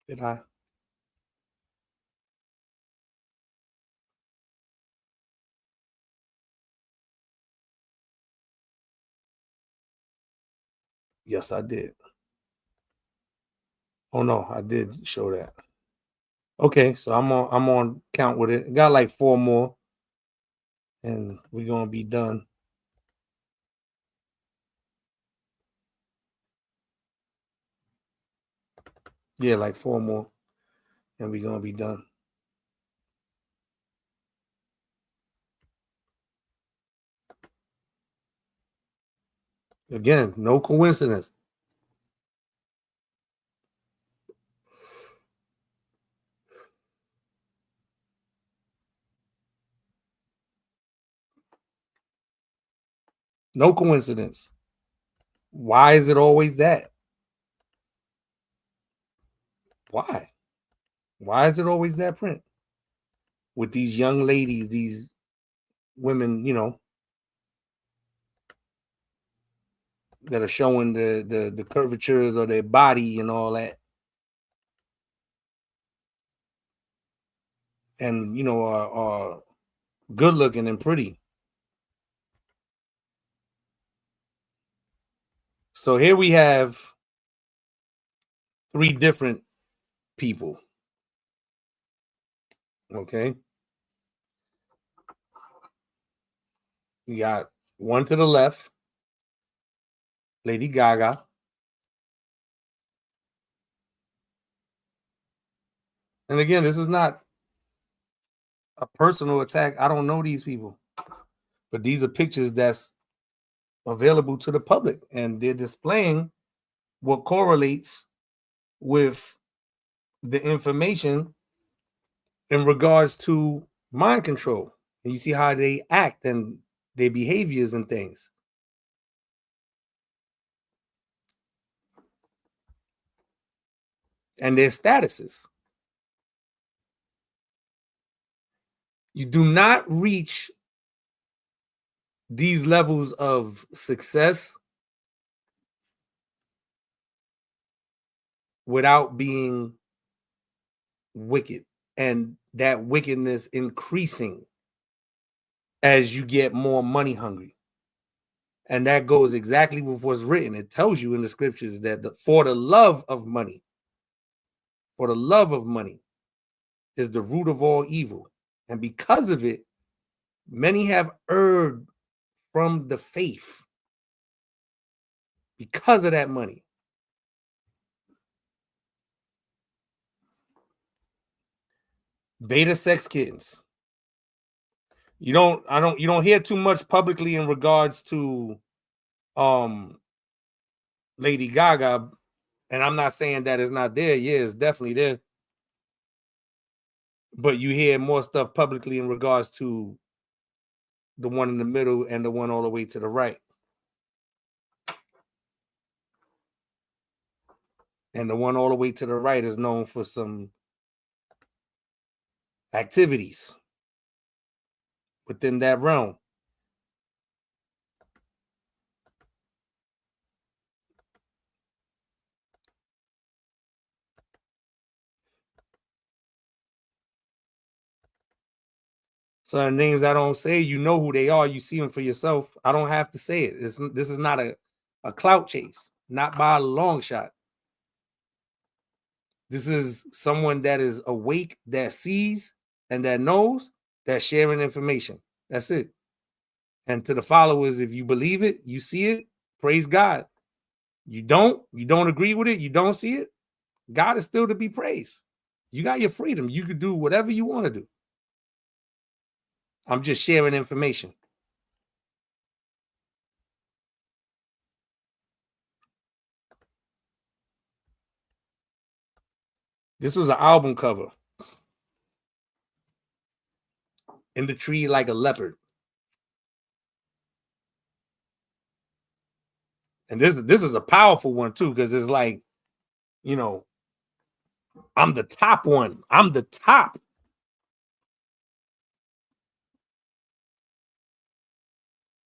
Did I? Yes, I did. Oh no, I did show that. Okay, so I'm on count with it. Got like 4 more, and we're gonna be done. Yeah, like 4 more, and we're gonna be done. Again, no coincidence. No coincidence. Why is it always that? Why? Why is it always that print? With these young ladies, these women, that are showing the curvatures of their body and all that. And, are good looking and pretty. So here we have 3 different people. Okay. You got one to the left, Lady Gaga. And again, this is not a personal attack. I don't know these people, but these are pictures that's available to the public, and they're displaying what correlates with the information in regards to mind control. And you see how they act and their behaviors and things. And their statuses. You do not reach these levels of success without being wicked, and that wickedness increasing as you get more money hungry. And that goes exactly with what's written. It tells you in the scriptures that for the love of money is the root of all evil. And because of it, many have erred from the faith because of that money. Beta Sex Kittens. You don't hear too much publicly in regards to Lady Gaga, and I'm not saying that it's not there. Yeah, it's definitely there. But you hear more stuff publicly in regards to the one in the middle and the one all the way to the right. And the one all the way to the right is known for some activities within that realm. So names I don't say, you know who they are. You see them for yourself. I don't have to say it. This is not a clout chase, not by a long shot. This is someone that is awake, that sees, and that knows, that's sharing information. That's it. And to the followers, if you believe it, you see it, praise God. You don't agree with it, you don't see it, God is still to be praised. You got your freedom. You could do whatever you want to do. I'm just sharing information. This was an album cover. In the tree like a leopard. And this is a powerful one too, because it's like, you know, I'm the top one. I'm the top.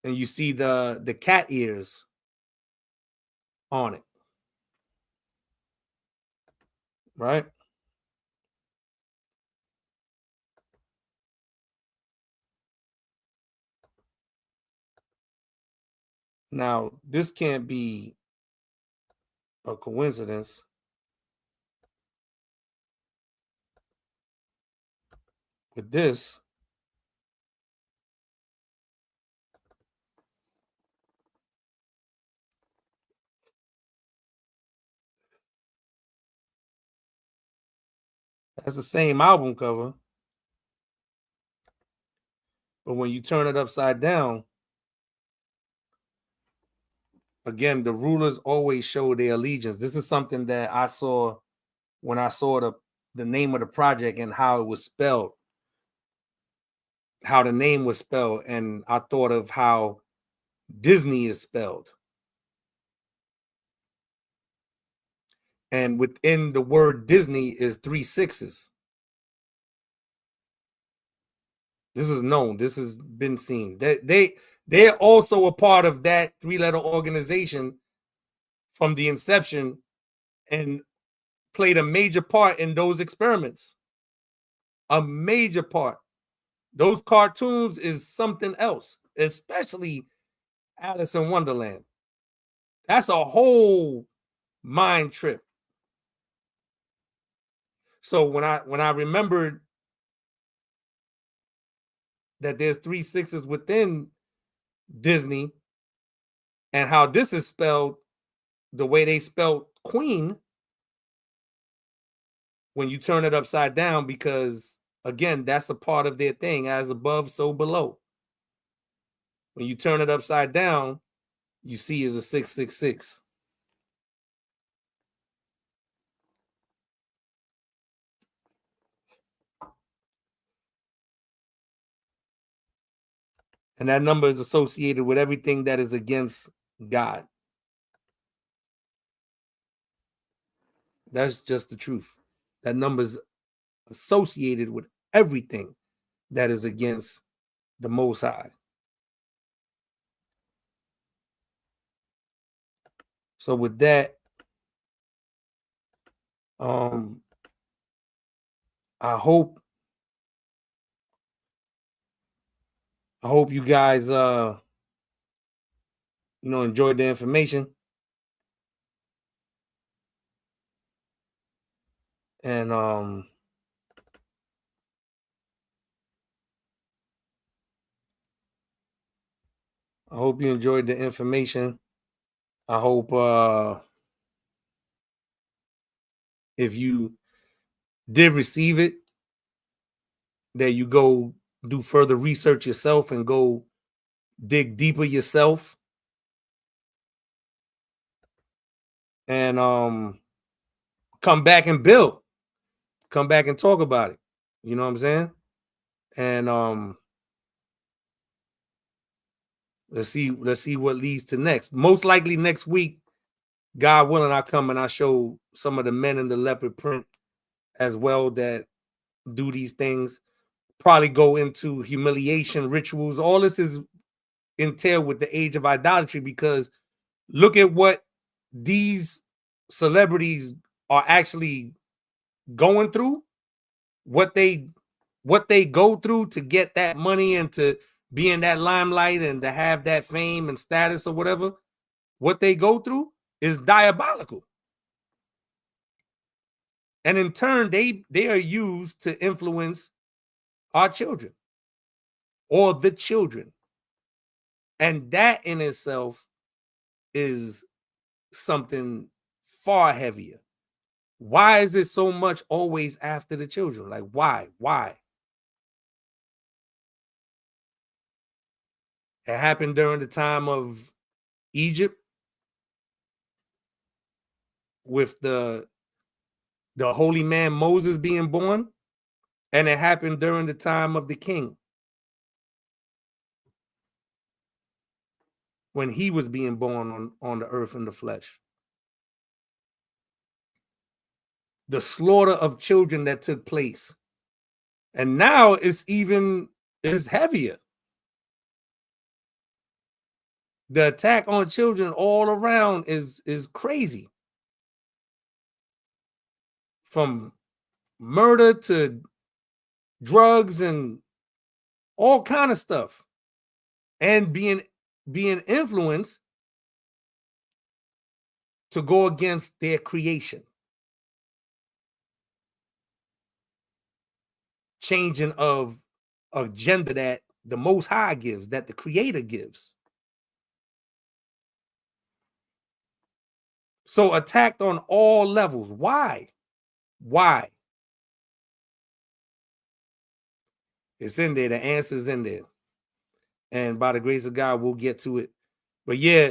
And you see the cat ears on it. Right? Now, this can't be a coincidence. With this, that's the same album cover. But when you turn it upside down, again, the rulers always show their allegiance. This is something that I saw when I saw the name of the project and how it was spelled, how the name was spelled, and I thought of how Disney is spelled. And within the word Disney is 3 6s. This is known. This has been seen. They're also a part of that 3-letter organization from the inception and played a major part in those experiments. A major part. Those cartoons is something else, especially Alice in Wonderland. That's a whole mind trip. So when I remembered that there's 3 6s within Disney and how this is spelled the way they spelled queen when you turn it upside down, because again, that's a part of their thing, as above, so below. When you turn it upside down, you see is a 666. And that number is associated with everything that is against God. That's just the truth. That number is associated with everything that is against the Most High. So with that, I hope you guys enjoyed the information. And I hope you enjoyed the information. I hope if you did receive it, that you go do further research yourself and go dig deeper yourself. And come back and build. Come back and talk about it. You know what I'm saying? And let's see what leads to next. Most likely next week, God willing, I come and I show some of the men in the leopard print as well that do these things. Probably go into humiliation rituals. All this is entailed with the age of idolatry, because look at what these celebrities are actually going through, what they go through to get that money and to be in that limelight and to have that fame and status or whatever. What they go through is diabolical. And in turn, they are used to influence our children or the children. And that in itself is something far heavier. Why is it so much always after the children? Like, why? It happened during the time of Egypt with the the holy man Moses being born, and it happened during the time of the king when he was being born on the earth in the flesh. The slaughter of children that took place. And now it's heavier. The attack on children all around is crazy. From murder to drugs and all kind of stuff. And being influenced to go against their creation. Changing of agenda that the Most High gives, that the Creator gives. So attacked on all levels. Why? Why? It's in there. The answer's in there. And by the grace of God, we'll get to it. But yeah,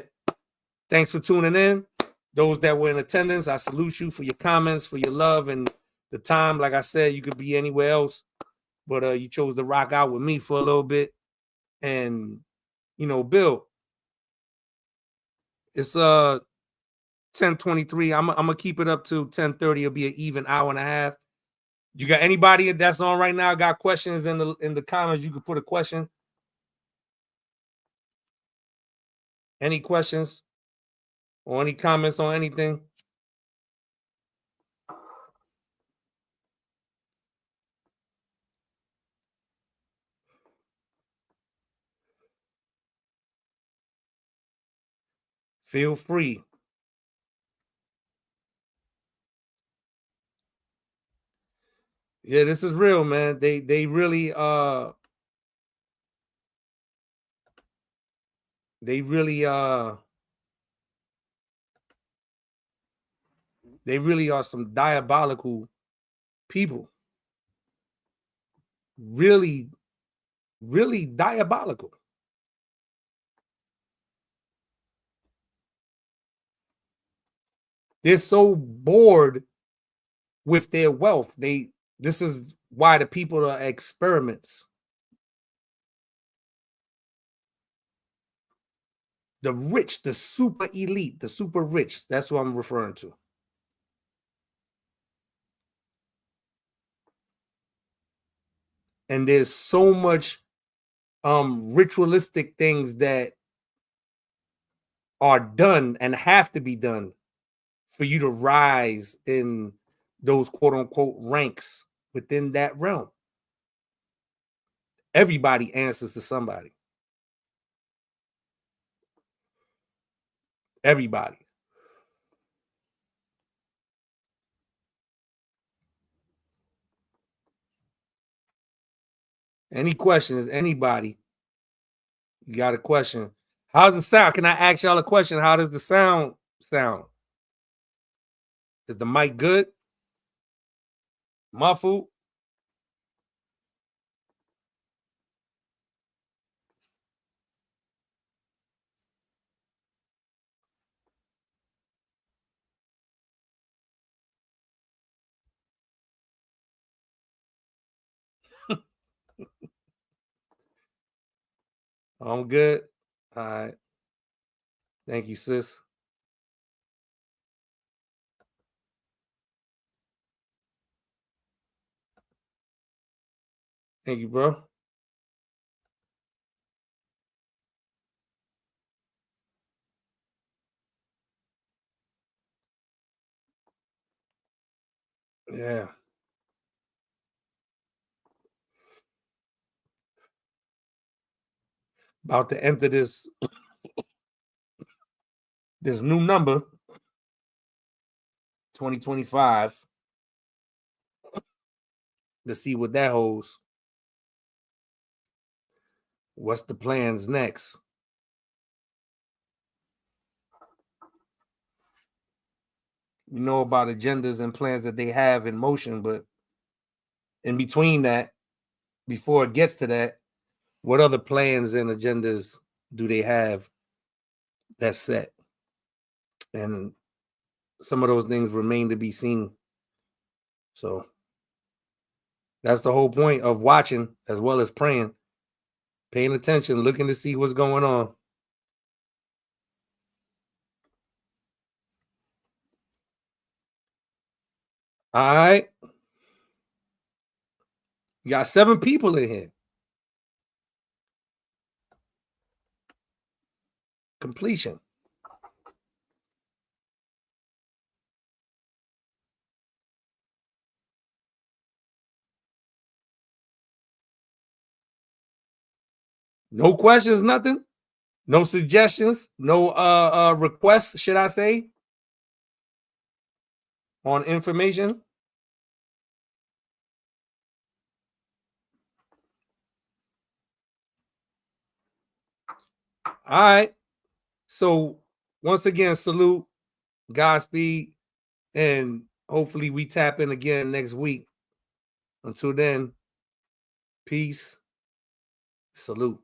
thanks for tuning in. Those that were in attendance, I salute you for your comments, for your love, and the time. Like I said, you could be anywhere else, but you chose to rock out with me for a little bit. And, you know, Bill, it's 10:23. I'm gonna keep it up to 10:30. It'll be an even hour and a half. You got anybody that's on right now got questions in the comments? You could put a question. Any questions or any comments on anything? Feel free. Yeah, this is real, man. They really are some diabolical people. Really, really diabolical. They're so bored with their wealth. This is why the people are experiments. The rich, the super elite, the super rich. That's what I'm referring to. And there's so much ritualistic things that are done and have to be done for you to rise in those quote unquote ranks within that realm. Everybody answers to somebody. Everybody. Any questions? Anybody? You got a question? How's the sound? Can I ask y'all a question? How does the sound sound? Is the mic good? Muffled? I'm good. All right. Thank you, sis. Thank you, bro. Yeah. About to enter this new number, 2025. To see what that holds. What's the plans next? You know about agendas and plans that they have in motion, but in between that, before it gets to that, what other plans and agendas do they have that's set? And some of those things remain to be seen. So that's the whole point of watching as well as praying, paying attention, looking to see what's going on. All right. You got 7 people in here. Completion. No questions, nothing. No suggestions, no requests, should I say, on information. All right. So once again, salute, Godspeed, and hopefully we tap in again next week. Until then, peace, salute.